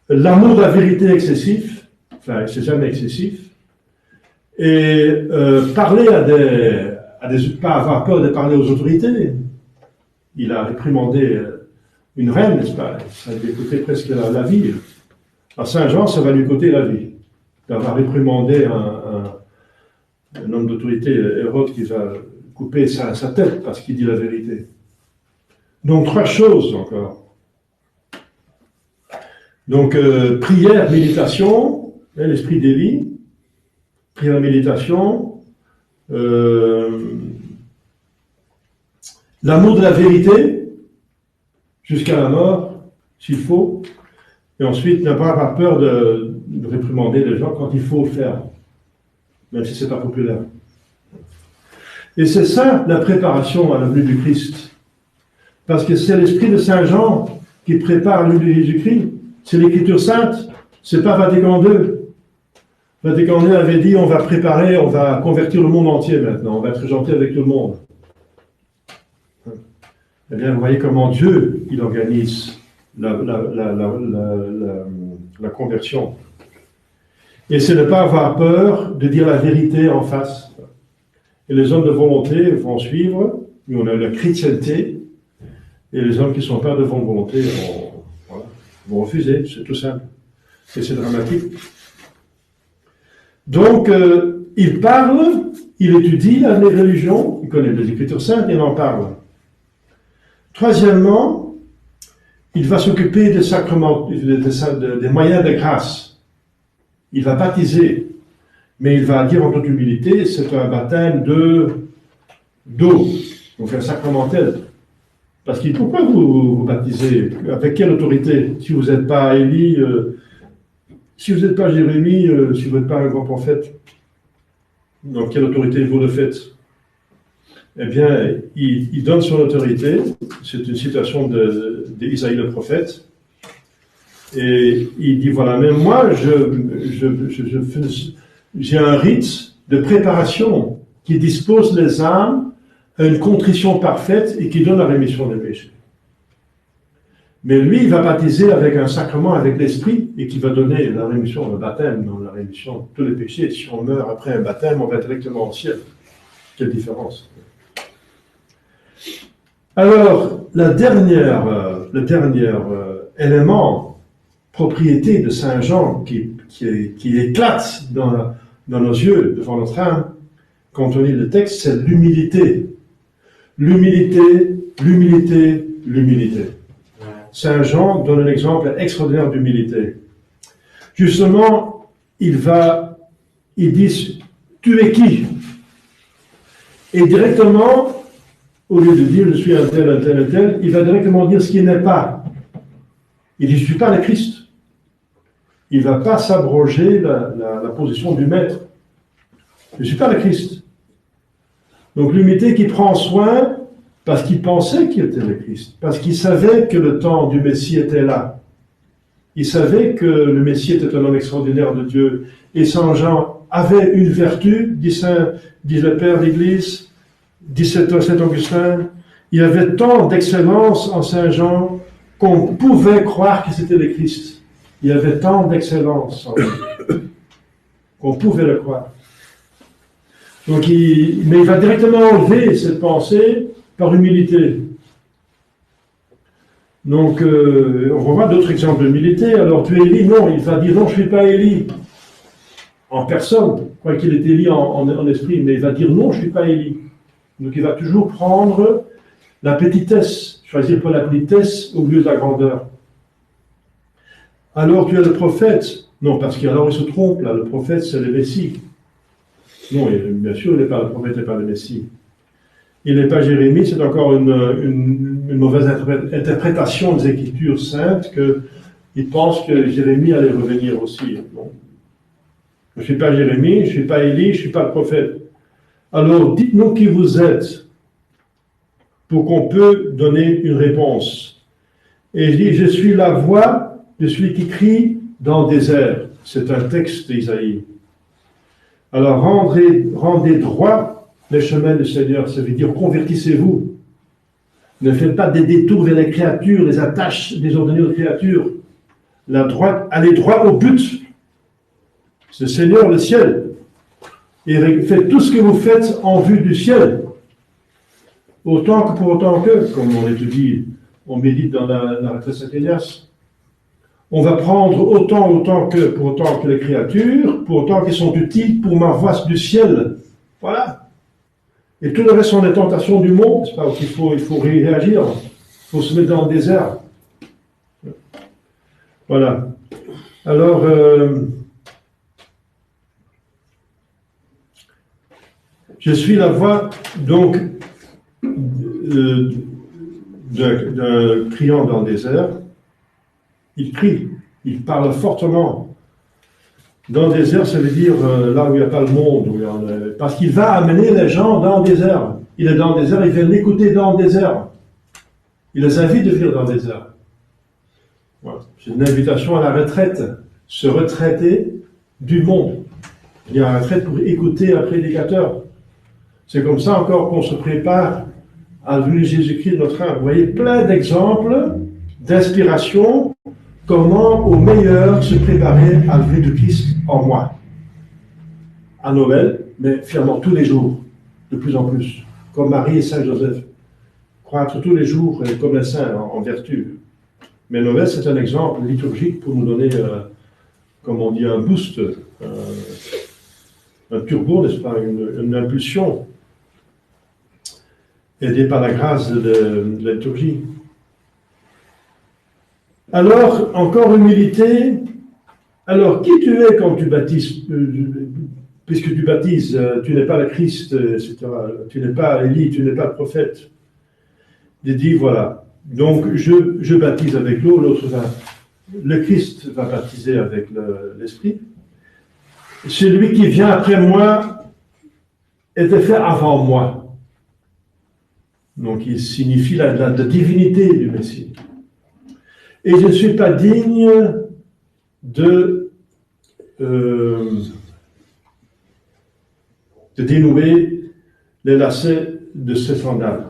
l'amour de la vérité excessif, enfin, c'est jamais excessif, et parler pas avoir peur de parler aux autorités. Il a réprimandé une reine, n'est-ce pas? Ça lui a coûté presque la vie. À Saint-Jean, ça va lui coûter la vie. D'avoir réprimandé un homme d'autorité, Hérode, qui va couper sa tête parce qu'il dit la vérité. Donc, 3 choses encore. Donc, prière, méditation, l'esprit d'Élie, prière, méditation, l'amour de la vérité, jusqu'à la mort, s'il faut, et ensuite ne pas avoir peur de réprimander les gens quand il faut le faire, même si ce n'est pas populaire. Et c'est ça la préparation à la venue du Christ. Parce que c'est l'esprit de Saint Jean qui prépare la venue de Jésus-Christ. C'est l'Écriture sainte, c'est pas Vatican II. Vatican II avait dit on va préparer, on va convertir le monde entier maintenant, on va être gentil avec tout le monde. Eh bien, vous voyez comment Dieu, il organise la conversion. Et c'est ne pas avoir peur de dire la vérité en face. Et les hommes de volonté vont suivre, nous on a la chrétienté, et les hommes qui ne sont pas de bonne volonté vont refuser, c'est tout simple. Et c'est dramatique. Donc, il parle, il étudie les religions, il connaît les Écritures saintes, il en parle. Troisièmement, il va s'occuper des sacrements, des moyens de grâce. Il va baptiser, mais il va dire en toute humilité, c'est un baptême d'eau, donc un sacramentel. Parce qu'il pourquoi vous baptisez? Avec quelle autorité? Si vous n'êtes pas Élie, si vous n'êtes pas Jérémie, si vous n'êtes pas un grand prophète, dans quelle autorité vous le faites? Eh bien, il donne son autorité. C'est une citation d'Isaïe le prophète. Et il dit, voilà, mais moi, j'ai un rite de préparation qui dispose les âmes à une contrition parfaite et qui donne la rémission des péchés. Mais lui, il va baptiser avec un sacrement, avec l'esprit, et qui va donner la rémission, le baptême, la rémission de tous les péchés. Si on meurt après un baptême, on va directement au ciel. Quelle différence! Alors, le dernier élément, propriété de Saint Jean, qui éclate dans nos yeux, devant notre âme, quand on lit le texte, c'est l'humilité. L'humilité, l'humilité, l'humilité. Saint Jean donne un exemple extraordinaire d'humilité. Justement, il dit, tu es qui? Et directement, au lieu de dire, je suis un tel, un tel, un tel, il va directement dire ce qu'il n'est pas. Il dit, je ne suis pas le Christ. Il ne va pas s'abroger la position du maître. Je ne suis pas le Christ. Donc l'humilité qui prend soin, parce qu'il pensait qu'il était le Christ, parce qu'il savait que le temps du Messie était là. Il savait que le Messie était un homme extraordinaire de Dieu. Et Saint Jean avait une vertu, dit le Père d'Église, dit Saint Augustin, il y avait tant d'excellence en Saint Jean qu'on pouvait croire que c'était le Christ. Il y avait tant d'excellence en lui. qu'on pouvait le croire. Donc, mais il va directement enlever cette pensée par humilité. Donc, on revoit d'autres exemples d'humilité. Alors, tu es Élie? Non, il va dire non, je ne suis pas Élie. En personne, quoi qu'il ait Élie en esprit, mais il va dire non, je ne suis pas Élie. Donc, il va toujours prendre la petitesse, choisir pour la petitesse au lieu de la grandeur. Alors, tu es le prophète? Non, parce qu'alors il se trompe, là, le prophète, c'est le Messie. Non, bien sûr, il n'est pas le prophète, il n'est pas le Messie. Il n'est pas Jérémie, c'est encore une mauvaise interprétation des Écritures saintes qu'il pense que Jérémie allait revenir aussi. Non. Je ne suis pas Jérémie, je ne suis pas Élie, je ne suis pas le prophète. Alors, dites-nous qui vous êtes pour qu'on peut donner une réponse. Et je dis, je suis la voix de celui qui crie dans le désert. C'est un texte d'Isaïe. Alors, rendez droit les chemins du Seigneur, ça veut dire convertissez-vous. Ne faites pas des détours vers les créatures, les attaches désordonnées aux créatures. Allez droit au but. C'est le Seigneur, le ciel. Et faites tout ce que vous faites en vue du ciel. Autant que pour autant que, comme on l'étudie, on médite dans la retraite Saint-Ignace. On va prendre autant que les créatures, pour autant qu'elles sont utiles pour ma voix du ciel. Voilà. Et tout le reste sont des tentations du monde, c'est pas qu'il faut réagir, il faut se mettre dans le désert. Voilà. Alors, je suis la voix, donc, d'un criant dans le désert. Il crie, il parle fortement. Dans le désert, ça veut dire là où il n'y a pas le monde. Parce qu'il va amener les gens dans le désert. Il est dans le désert, il vient l'écouter dans le désert. Il les invite de venir dans le désert. Voilà. C'est une invitation à la retraite. Se retraiter du monde. Il y a une retraite pour écouter un prédicateur. C'est comme ça encore qu'on se prépare à la venue de Jésus-Christ, notre âme. Vous voyez plein d'exemples d'inspiration. Comment, au meilleur, se préparer à la venue de Christ en moi. À Noël, mais finalement tous les jours, de plus en plus. Comme Marie et Saint Joseph. Croître tous les jours comme les saints en vertu. Mais Noël, c'est un exemple liturgique pour nous donner, comme on dit, un boost, un turbo, n'est-ce pas, une impulsion, aidé par la grâce de la liturgie. Alors, encore humilité. Alors, qui tu es quand tu baptises, puisque tu baptises, tu n'es pas le Christ, etc. Tu n'es pas Élie, tu n'es pas le prophète. Il dit, voilà, donc je baptise avec l'eau, le Christ va baptiser avec l'Esprit. Celui qui vient après moi était fait avant moi. Donc, il signifie la divinité du Messie. Et je ne suis pas digne de dénouer les lacets de ses sandales,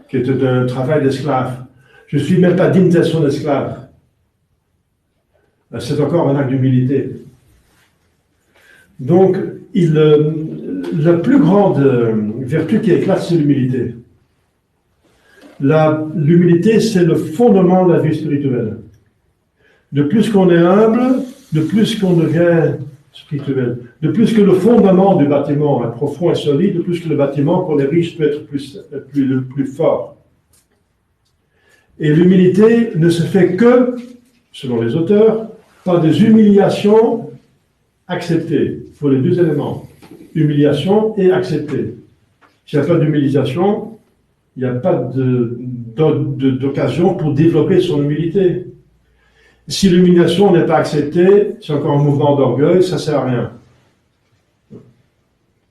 qui était un travail d'esclave. Je ne suis même pas digne d'être son esclave. C'est encore un acte d'humilité. Donc, la plus grande vertu qui éclate, c'est l'humilité. L'humilité, c'est le fondement de la vie spirituelle. De plus qu'on est humble, de plus qu'on devient spirituel. De plus que le fondement du bâtiment est profond et solide, de plus que le bâtiment, pour les riches, peut être plus fort. Et l'humilité ne se fait que, selon les auteurs, par des humiliations acceptées. Il faut les deux éléments. Humiliation et accepter. S'il n'y a pas d'humiliation, il n'y a pas d'occasion pour développer son humilité. Si l'humiliation n'est pas acceptée, c'est encore un mouvement d'orgueil, ça ne sert à rien.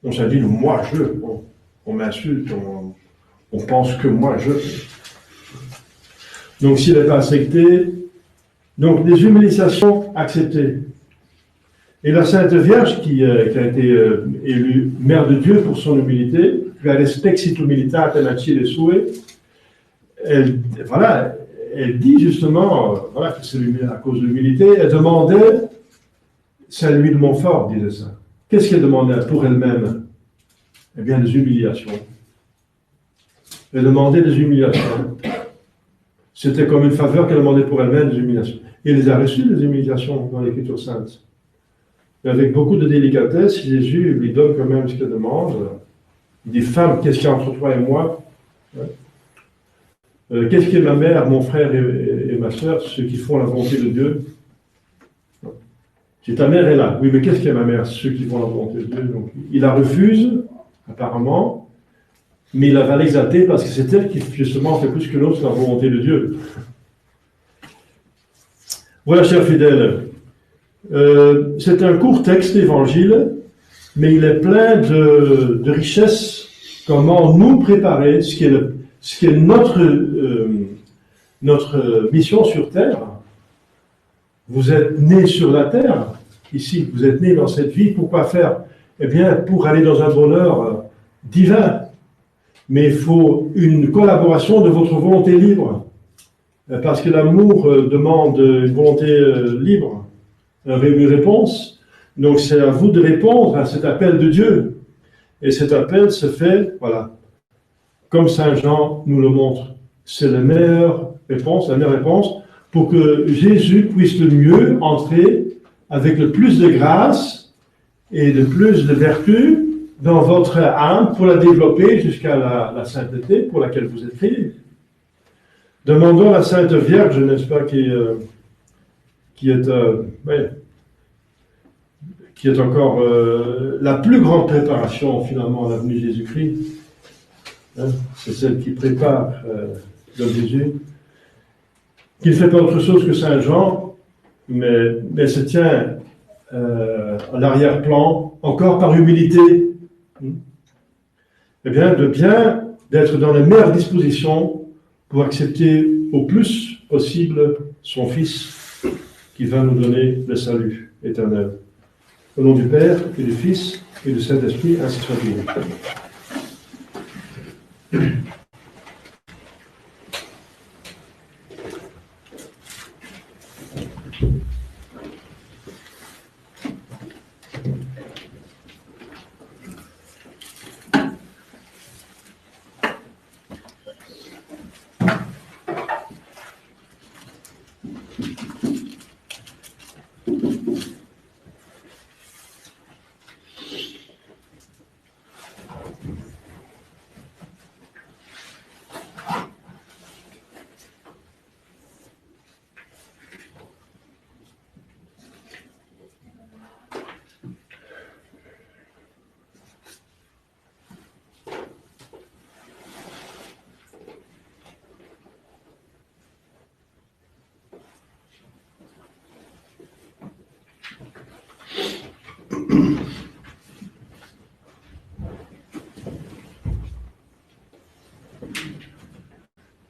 On s'est dit, moi je, on m'insulte, on pense que moi je. Donc s'il n'est pas accepté, donc des humiliations acceptées. Et la Sainte Vierge, qui a été élue Mère de Dieu pour son humilité, la respectit humilitate et sue, elle dit justement, voilà, que c'est à cause de l'humilité, elle demandait Saint Louis de Montfort disait ça. Qu'est-ce qu'elle demandait pour elle-même? Eh bien, des humiliations. Elle demandait des humiliations. C'était comme une faveur qu'elle demandait pour elle-même, des humiliations. Et elle les a reçues, des humiliations, dans l'Écriture sainte. Et avec beaucoup de délicatesse, Jésus lui donne quand même ce qu'elle demande. Il dit, femme, qu'est-ce qu'il y a entre toi et moi? Qu'est-ce qui est ma mère, mon frère et ma soeur, ceux qui font la volonté de Dieu? Si ta mère est là, oui, mais qu'est-ce qui est ma mère, ceux qui font la volonté de Dieu? Donc, il la refuse, apparemment, mais il va l'exalter parce que c'est elle qui, justement, fait plus que l'autre la volonté de Dieu. Voilà, chers fidèles, c'est un court texte d'évangile, mais il est plein de richesses, comment nous préparer, ce qui est notre mission sur Terre. Vous êtes nés sur la Terre, ici, vous êtes nés dans cette vie, pourquoi faire? Eh bien, pour aller dans un bonheur divin. Mais il faut une collaboration de votre volonté libre. Parce que l'amour demande une volonté libre, une réponse. Donc c'est à vous de répondre à cet appel de Dieu. Et cet appel se fait, voilà, comme Saint Jean nous le montre. C'est la meilleure réponse pour que Jésus puisse le mieux entrer avec le plus de grâce et le plus de vertu dans votre âme pour la développer jusqu'à la sainteté pour laquelle vous êtes créés. Demandons à la Sainte Vierge, n'est-ce pas, qui est encore la plus grande préparation finalement à la venue de Jésus-Christ. Hein, c'est celle qui prépare l'homme Jésus. Qui ne fait pas autre chose que Saint Jean, mais se tient à l'arrière-plan, encore par humilité. Eh bien, d'être dans les meilleures dispositions pour accepter au plus possible son Fils qui va nous donner le salut éternel. Au nom du Père et du Fils et du Saint-Esprit, ainsi soit-il.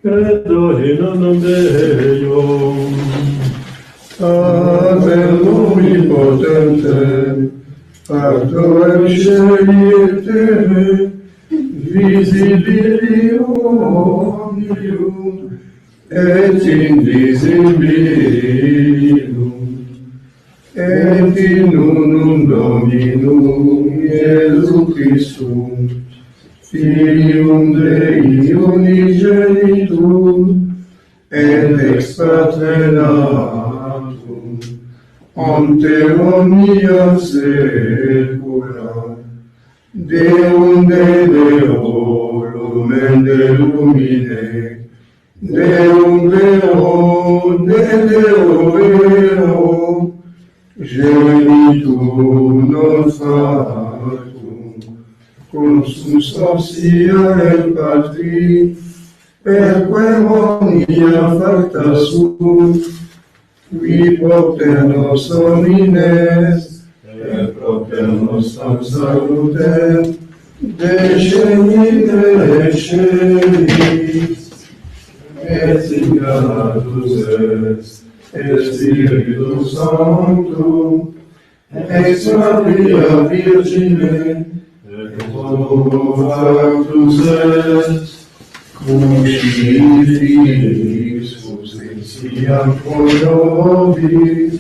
Credo in nome Deo, Amen, omnipotente, Factor scegliete, visibilium et invisibilum, et in unum Dominum Iesu Christum, Filium Dei unigenitum, et ex Patre natum, ante omnia saecula, Deum de Deo, lumen de lumine, Deum Deo, de Deo vero, genitum non fatum, cum substantia et patri, perque omnia facta sunt, qui propter nos homines, et propter nostram salutem, descendite celis, et incarnatus est, Spiritus Sanctum, ex Maria Virgine, et factus est, crucifixus expiam pro nobis,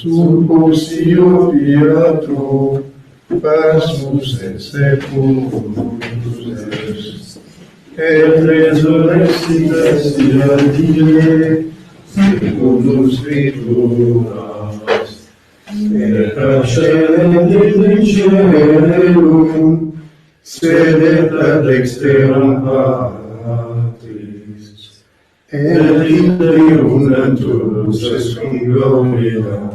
Sub Pontio Pilato, pasmus et sepultus est. Et resurrexit illa die, secundus scripturas, et ascendit in caelum, sedet ad dexteram Patris, et triunantus est cum gloria,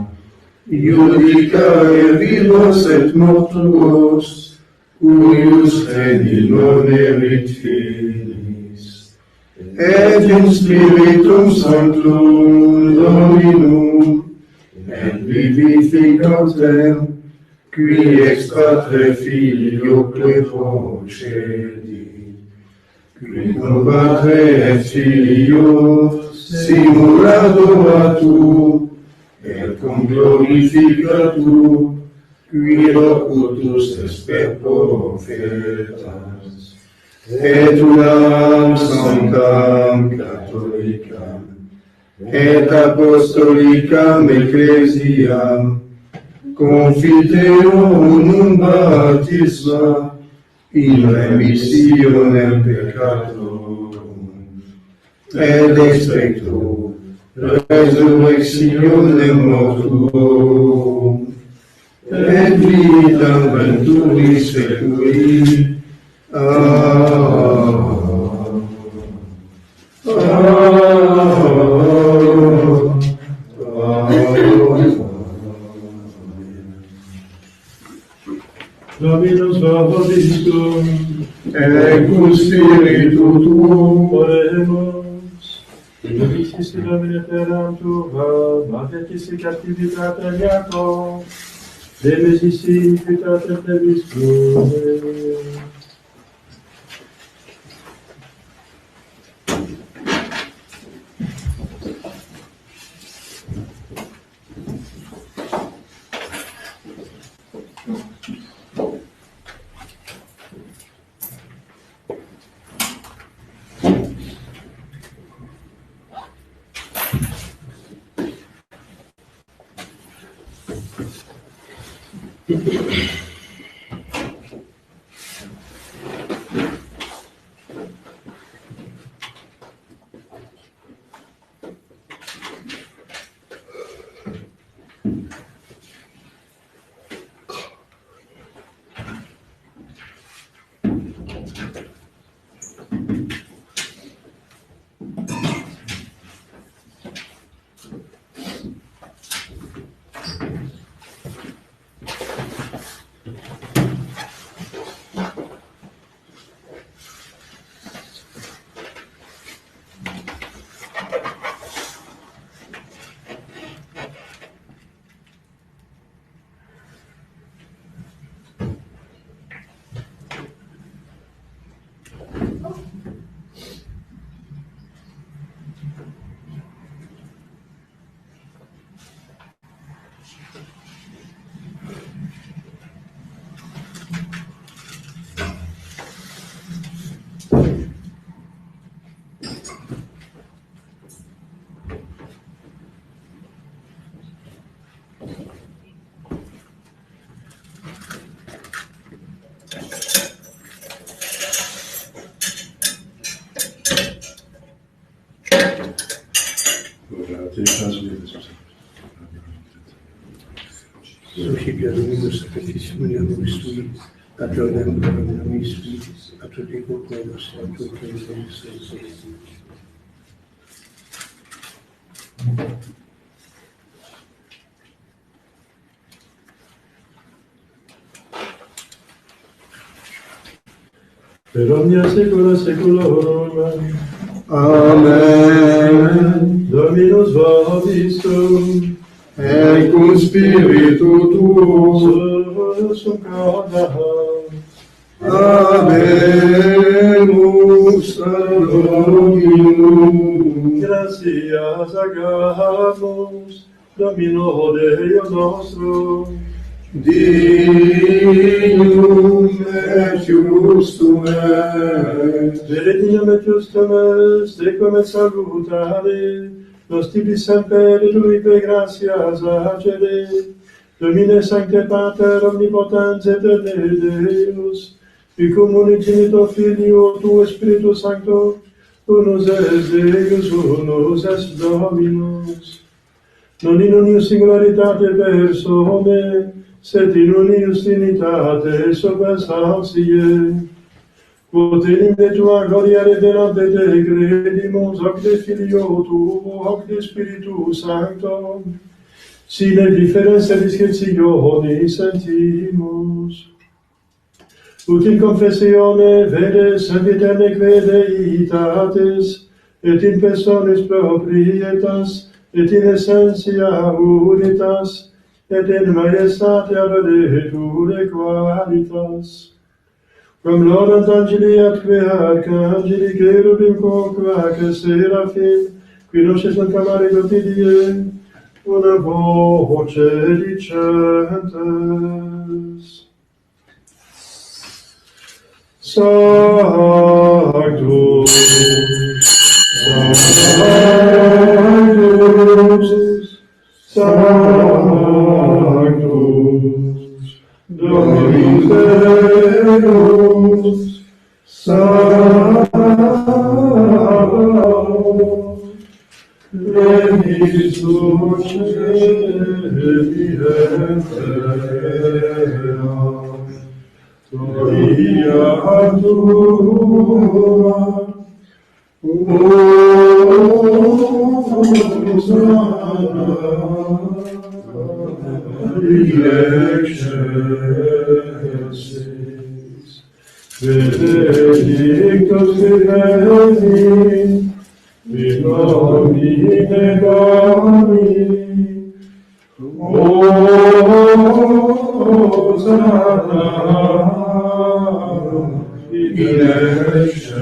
iudicae vivos et mortuos, cuius credi non erit filis, et in Spiritum Sanctum Dominum, et vivificantem, qui ex Patre Filio procedit, qui Patre et Filio simuladoratur, et cum glorificatur, qui locutus est per profetas, et unam sanctam catholicam, et apostolicam ecclesiam, confiteor unum baptisma, in remissionem peccatorum, et expecto resurrectionem mortuorum, et vitam venturis seculi. Amen. Dominus vobiscum, Et cum spiritu tuo, oremus, Benedictis Domine Terram Tua, Matertis captivitatem Iaco, de mesisi invitatem Tebiscum. Suscipia Dominus sacrificium nobis tui, patronem nobis tui, atrodico quedos sanctum Christus Sanctus. Per omnia saecula saeculorum. Amen. Dominus vobiscum, Et cum spiritu tuo, sum cordaam. habemus ad Dominum. Gratias agamus, Domino Deo nostrum, Dignum et justum est. Benedictum et justum est, tecum et salutare, nos tibi semper et tuique gratias accede, Domine sancte Pater omnipotens et Deus, Vicum unigenito Filio tu Spiritus Sancto, unus es Deus, unus es Dominus, non in unius singularitate persone, sed in unius trinitate substantiae, quod in de tua gloria revelante te credimus, hoc de Filio tuo, hoc de Spiritus Sancto, sine differentia discretione sentimus. Ut in confessione vedes sempiterne crederitatis, et in personis proprietas, et in essentia unitas, et in majestate adoreture qualitas. Quam lodant angeli atque arcangeli, cherubim quoque seraphim, qui noces non camare quotidie, una voce dicentes. Sanctus, Sanctus, Sanctus, Dominus Deus, Sabaoth, Lenis succedi et terra, Gloria tua, excelsis, benedictus veni, in nomine Domini, Hosanna in excelsis.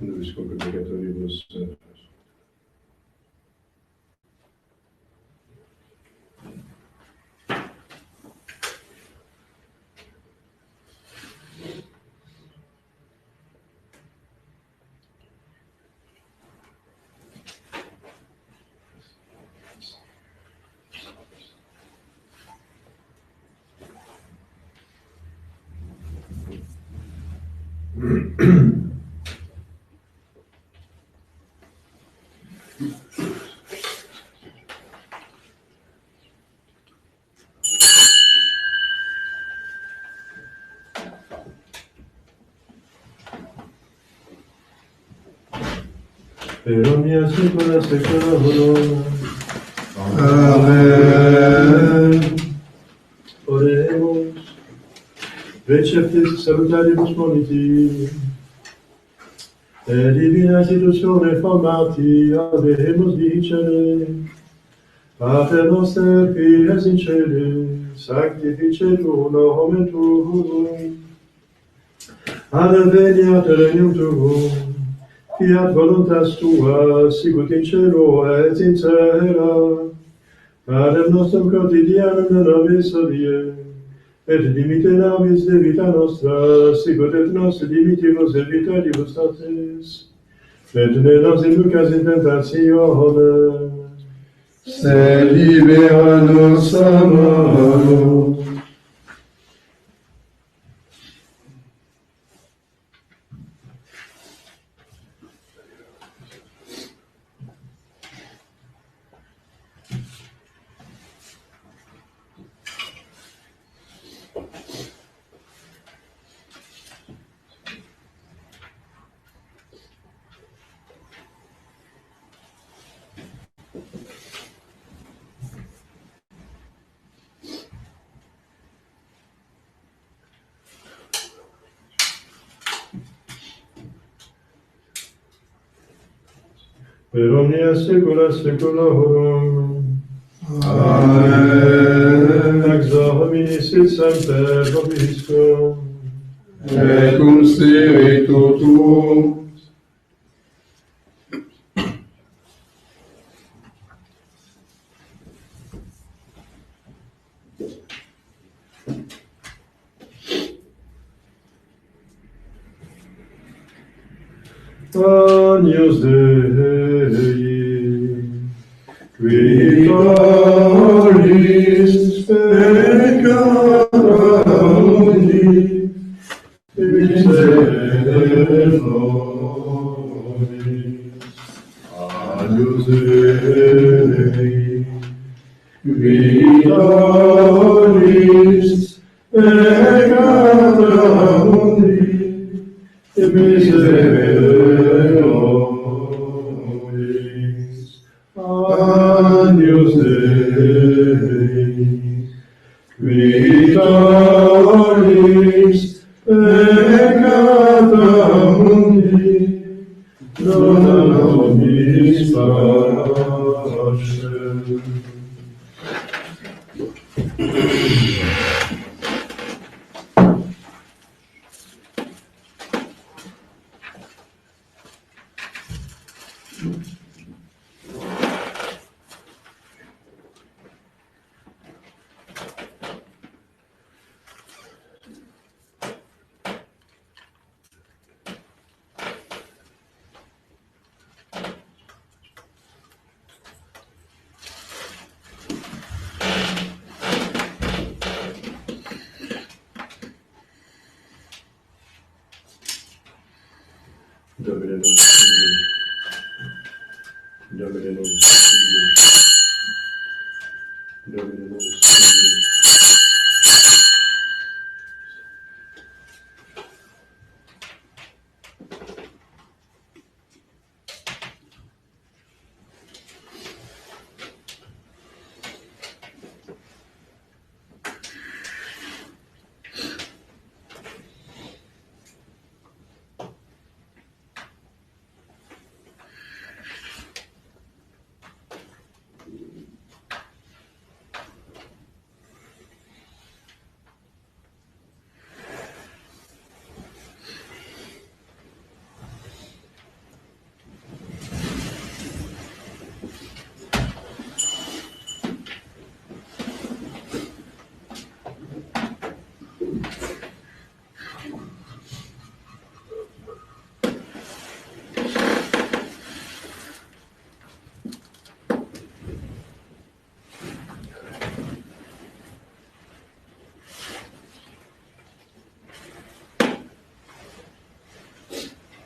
nubisco peccatoribus, per omnia secula seculorum. Amen. Oremus. Receptis salutaribus moniti. E divina istitutione formati avemus dicere. Pater noster qui es in cede, sanctificetur nomen tuum. Adveniat regnum tuum. Fiat voluntas tua, sicut in cielo et in terra. Panem nostrum quotidianum da nobis hodie, et dimite nobis debita nostra, sicut et nos dimittimus debitoribus notis. Et ne nos inducas in tentatione, Se libera-nos a malo. per omnia secula seculorum. Amen. Ex homini sit semper vobiscum. Et cum spiritu tuum. Agnus Dei, qui Victoris peccata mundi, miserere nobis. Agnus Dei, Victoris peccata mundi, miserere nobis. Agnus Dei, Victoris peccata mundi, dona nobis pacem. Domine non singui. Domine non singui. Domine non singui.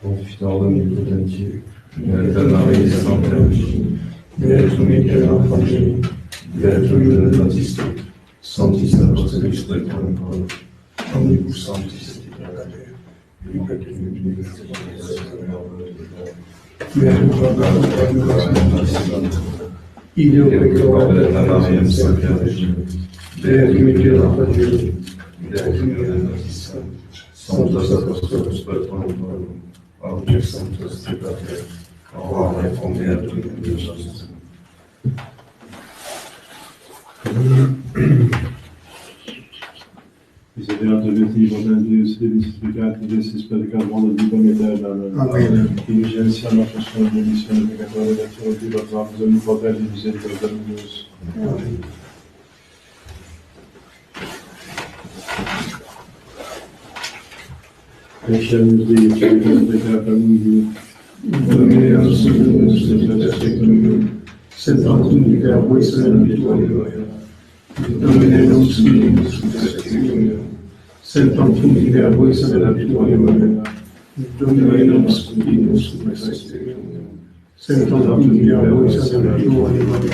Confitant l'omnipotent Vierge Marie sans pêche, Vierge Michael Archangel, Vierge Jeune Baptiste, Sanctis Apostolis Rector, Omnibus Sanctis et Peccator, Ideo pectora Mariam Sancta Regina, Vierge Michael Archangel, Vierge Jeune Baptiste, Sanctos Apostolos Patronum, Audius Sanctus Peccator, ora pro nobis peccatoribus. Miserere Dei potenti, Deus peccatis, desis peccator modo vivam aeternam. Amen. Indulgentia nostra Signore, remissione peccatore, lectio di Patronus, omnipotenti, misericordia Deus. Amen. Lasciamus Dei, peccator mundi, Domine nostrum, sed autem Verbo Sanctorum, Domine nostrum, sed autem Verbo Sanctorum, Domine nostrum, sed autem Verbo Sanctorum.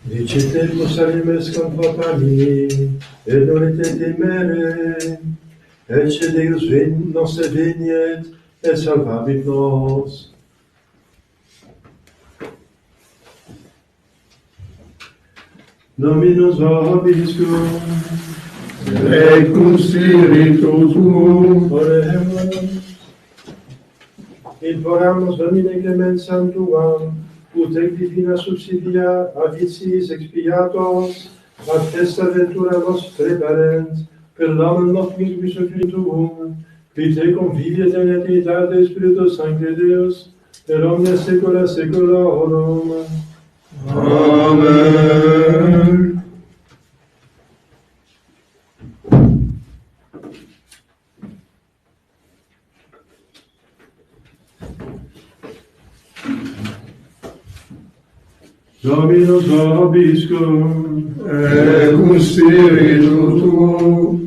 Dicite Musalimes convocali, et nolite temere, ecce Deus nos veniet, et salvabit nos. Dominus vobiscum, Et cum spiritu tuo, oremus, imploramus Domine clemensam tuam, ut ec divina subsidia avicis expiatos, ad essa ventura nostre parens, per l'anno nostrum Christum, qui te conviviet in eternitatis Spiritus Sancti Deus, per omnia saecula saeculorum. Amen. Dominus vobiscum, Et cum spiritu tuo.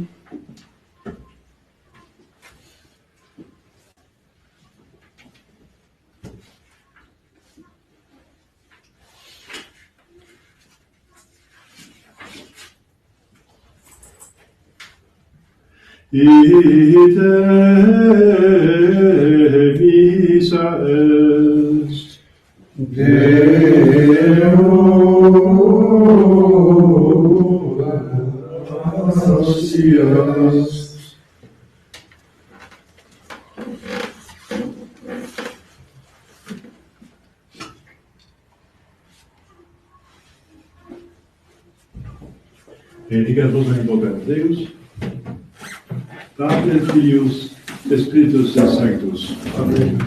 ite missa est. Deo gratias. Benedicatus in vocem Deus, Pater Filius, Spiritus Sanctus. Amen.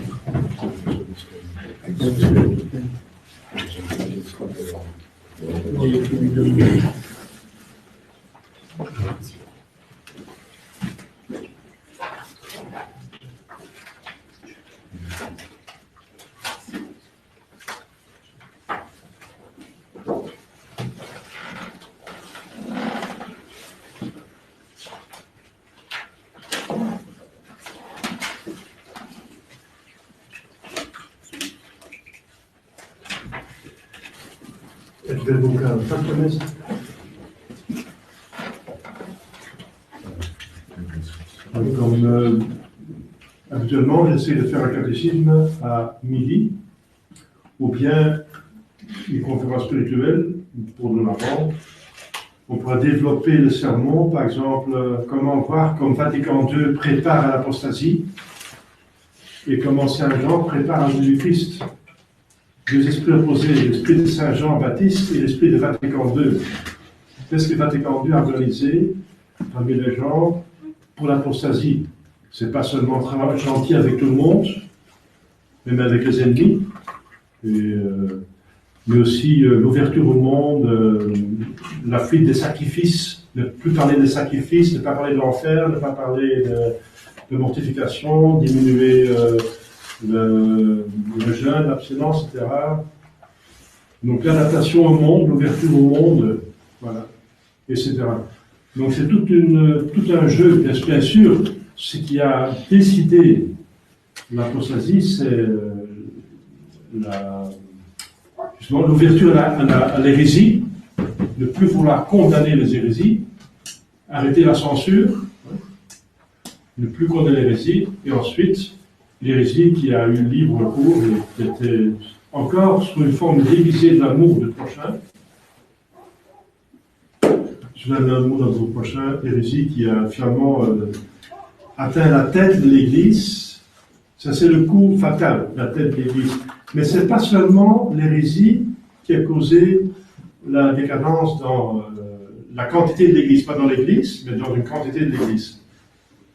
Het werkboek aan vakkennis. Comme habituellement, j'essaie de faire un catéchisme à midi, ou bien une conférence spirituelle pour nos enfants. On pourra développer le sermon, par exemple, comment voir comme Vatican II prépare à l'apostasie et comment Saint Jean prépare à Jésus-Christ. Deux esprits opposés, l'esprit de Saint Jean-Baptiste et l'esprit de Vatican II. Qu'est-ce que Vatican II a organisé parmi les gens pour l'apostasie? C'est pas seulement gentil avec tout le monde, même avec les ennemis, mais aussi l'ouverture au monde, la fuite des sacrifices, ne plus parler des sacrifices, ne pas parler de l'enfer, ne pas parler de mortification, diminuer le jeûne, l'abstinence, etc. Donc l'adaptation au monde, l'ouverture au monde, voilà, etc. Donc c'est tout un jeu, bien sûr. Ce qui a décidé l'apostasie, c'est justement l'ouverture à l'hérésie, ne plus vouloir condamner les hérésies, arrêter la censure, ne plus condamner l'hérésie, et ensuite l'hérésie qui a eu libre cours et qui était encore sous une forme déguisée de l'amour du prochain. Sous l'amour de l'amour prochain, hérésie qui a finalement atteint la tête de l'Église. Ça, c'est le coup fatal, la tête de l'Église. Mais ce n'est pas seulement l'hérésie qui a causé la décadence dans la quantité de l'Église, pas dans l'Église, mais dans une quantité de l'Église.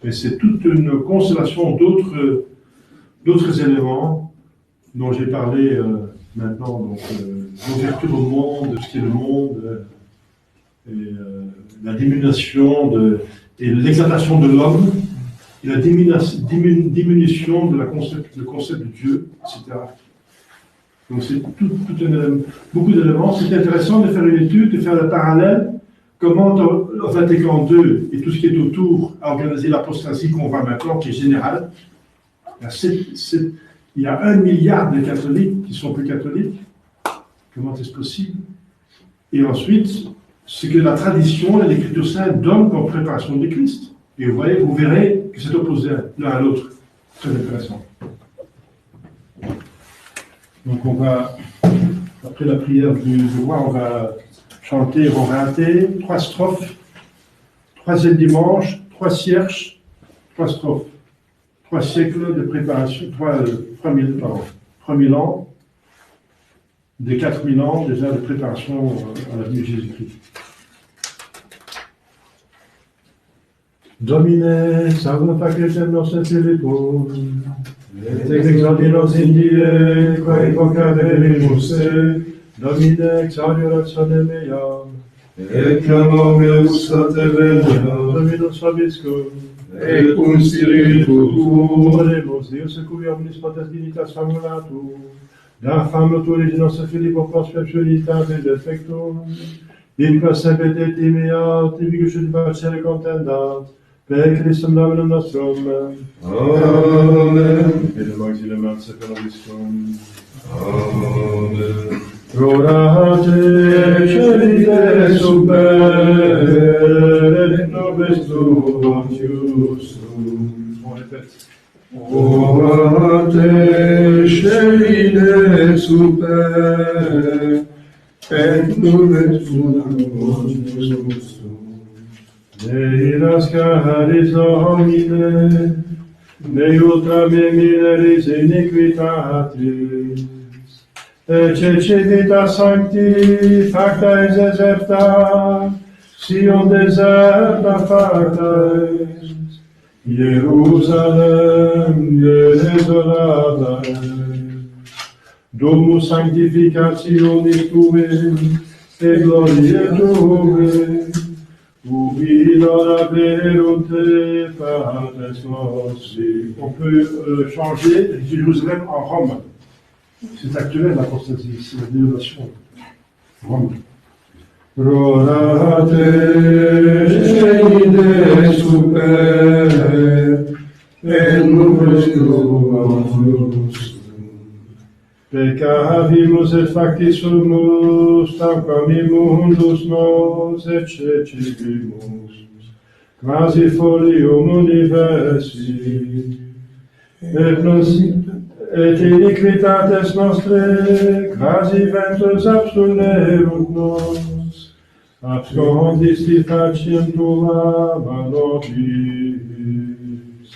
Mais c'est toute une constellation d'autres éléments dont j'ai parlé maintenant, donc l'ouverture au monde, ce qui est le monde, et la diminution et l'exaltation de l'homme, et la diminution de le concept de Dieu, etc. Donc c'est beaucoup d'éléments. C'est intéressant de faire une étude, de faire le parallèle, comment le Vatican II et tout ce qui est autour a organisé l'apostasie qu'on voit maintenant, qui est générale. Il y a 1 milliard de catholiques qui sont plus catholiques. Comment est-ce possible? Et ensuite, ce que la tradition et l'Écriture sainte donnent comme préparation du Christ. Et vous verrez que c'est opposé l'un à l'autre. Très intéressant. Donc on va, après la prière du roi, on va chanter Roraté, 3 strophes, 3e dimanche, 3 cierges, 3 strophes. 3 siècles de préparation, 3000 ans, des 4000 ans déjà de préparation à la venue de Jésus-Christ. Domine, salva facetem nostra Filippo, et exalti nos in die, quae vocabelimus te, Domine, exaudio rationem meam, et clamor meus a te venia, Dominus vobiscum, et cum spiritu tuo, Oremus, Deus cui omnis potest dignitas famulatur, da famo tu originos Filippo prosperititate defectum, in quas sepete timea, tibigus et facere contendat, per Christum Dominum nostrum. Amen. Et de maxile manse per nobiscum. Amen. Rorate celite super, et nobis tuum justum. On répète. Orate scellide super, et nubes tuum justum. Dei rascaris homine, ne ultra me mineris iniquitatis, ecce civita sancti facta es deserta, Sion deserta facta es, Jerusalem desolata es, domus sanctificationis tuae, et gloriae tuae, ubi aberunt te patres nostri. On peut changer Jérusalem en Rome. C'est actuel l'apostasie, c'est la dénovation. Rome. Rorate scellide super, et nubes tuum justum. Peccavimus et factis sumus, tanquam immundus nos excecivimus, quasi folium universi, et iniquitates nostre, quasi ventus abstulerunt nos, abscondis faciem tua nobis,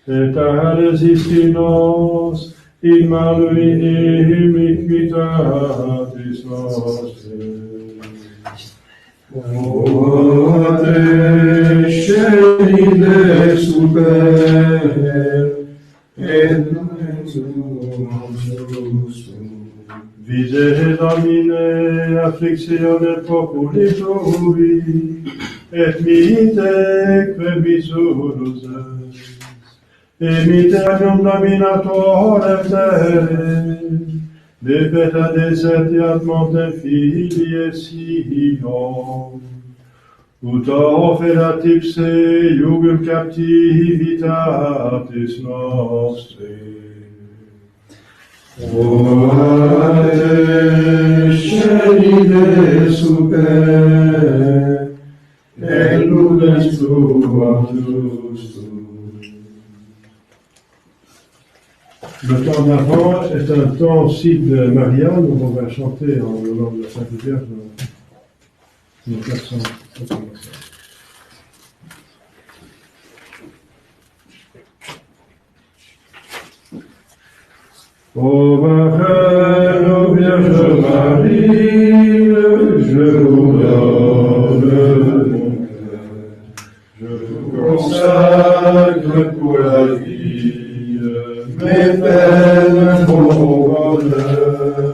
et resisti nos, in malum iniquitatis nostre. Orate scellide super, et nubes tuum justum. Vide Domine afflictione populi tui, et mite quemisurus est. Imitatum dominatorem terre, de peta desertiat montem filii Sion, ut offerat ipse iugum captivitatis nostre. Orate scellide super, et nubes tuum justum. Le temps d'avant est un temps aussi de Marianne, où on va chanter en l'honneur de la Sainte Vierge nos 400. Ô ma reine, ô Vierge Marie, je vous donne mon cœur, je vous consacre pour la vie. Mes peines, mon bonheur,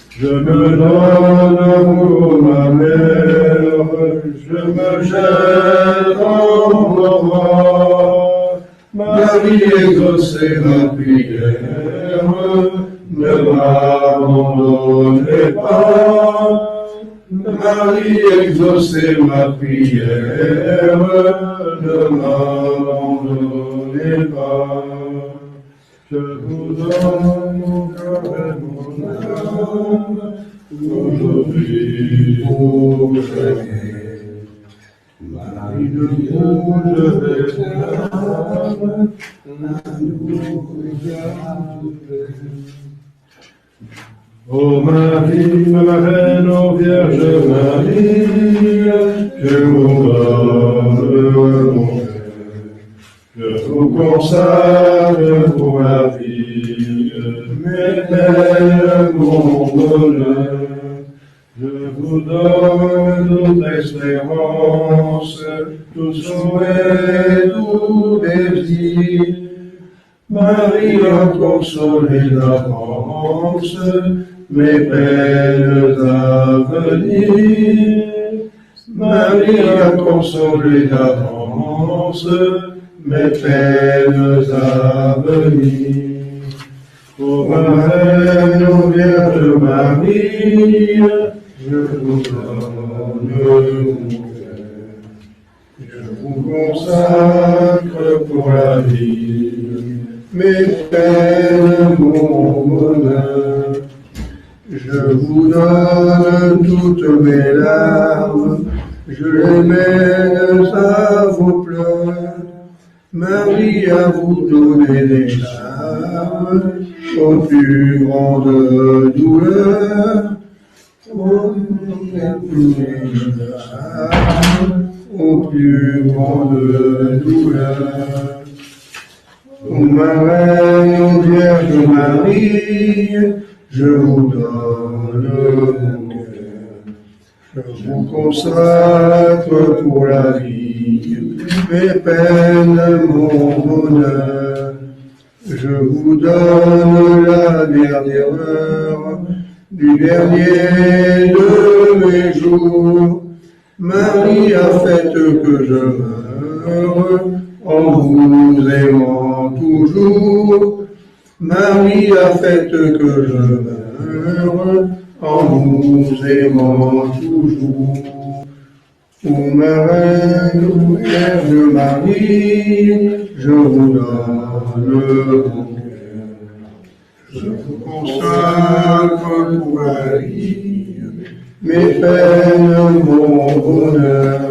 je me donne pour ma mère, je me jette dans vos bras. Marie, exaucez ma prière, ne m'abandonnez pas. Marie, exaucez ma prière, ne m'abandonnez pas. Je vous donne mon cœur et mon âme, aujourd'hui pour jamais. Marie de nous, je vais t'aimer, ô Marie, ma reine, ô Vierge Marie, je vous donne mon cœur. Je vous consacre pour la vie, mes peines, mon bonheur, Je vous donne toute espérance, tout souhait, tout désir. Marie a consolé d'avance mes peines à venir. Marie a consolé d'avance mes peines à venir. Ô ma Reine, ô Vierge Marie, je vous donne mon cœur. Je vous consacre pour la vie mes peines, mon bonheur. Je vous donne toutes mes larmes, je les mène à vos pleurs. Marie a vous donné des charmes aux plus grandes douleurs. Marie a vous donné des charmes aux plus grandes douleurs. Ô ma Reine, ô Vierge Marie, je vous donne mon cœur. Je vous consacre pour la vie mes peines, mon bonheur. Je vous donne la dernière heure du dernier de mes jours. Marie a fait que je meure en vous aimant toujours. Marie a fait que je meure en vous aimant toujours. Ô ma Reine, ô Vierge Marie, je vous donne mon cœur. Je vous consacre pour la vie mes peines, mon bonheur.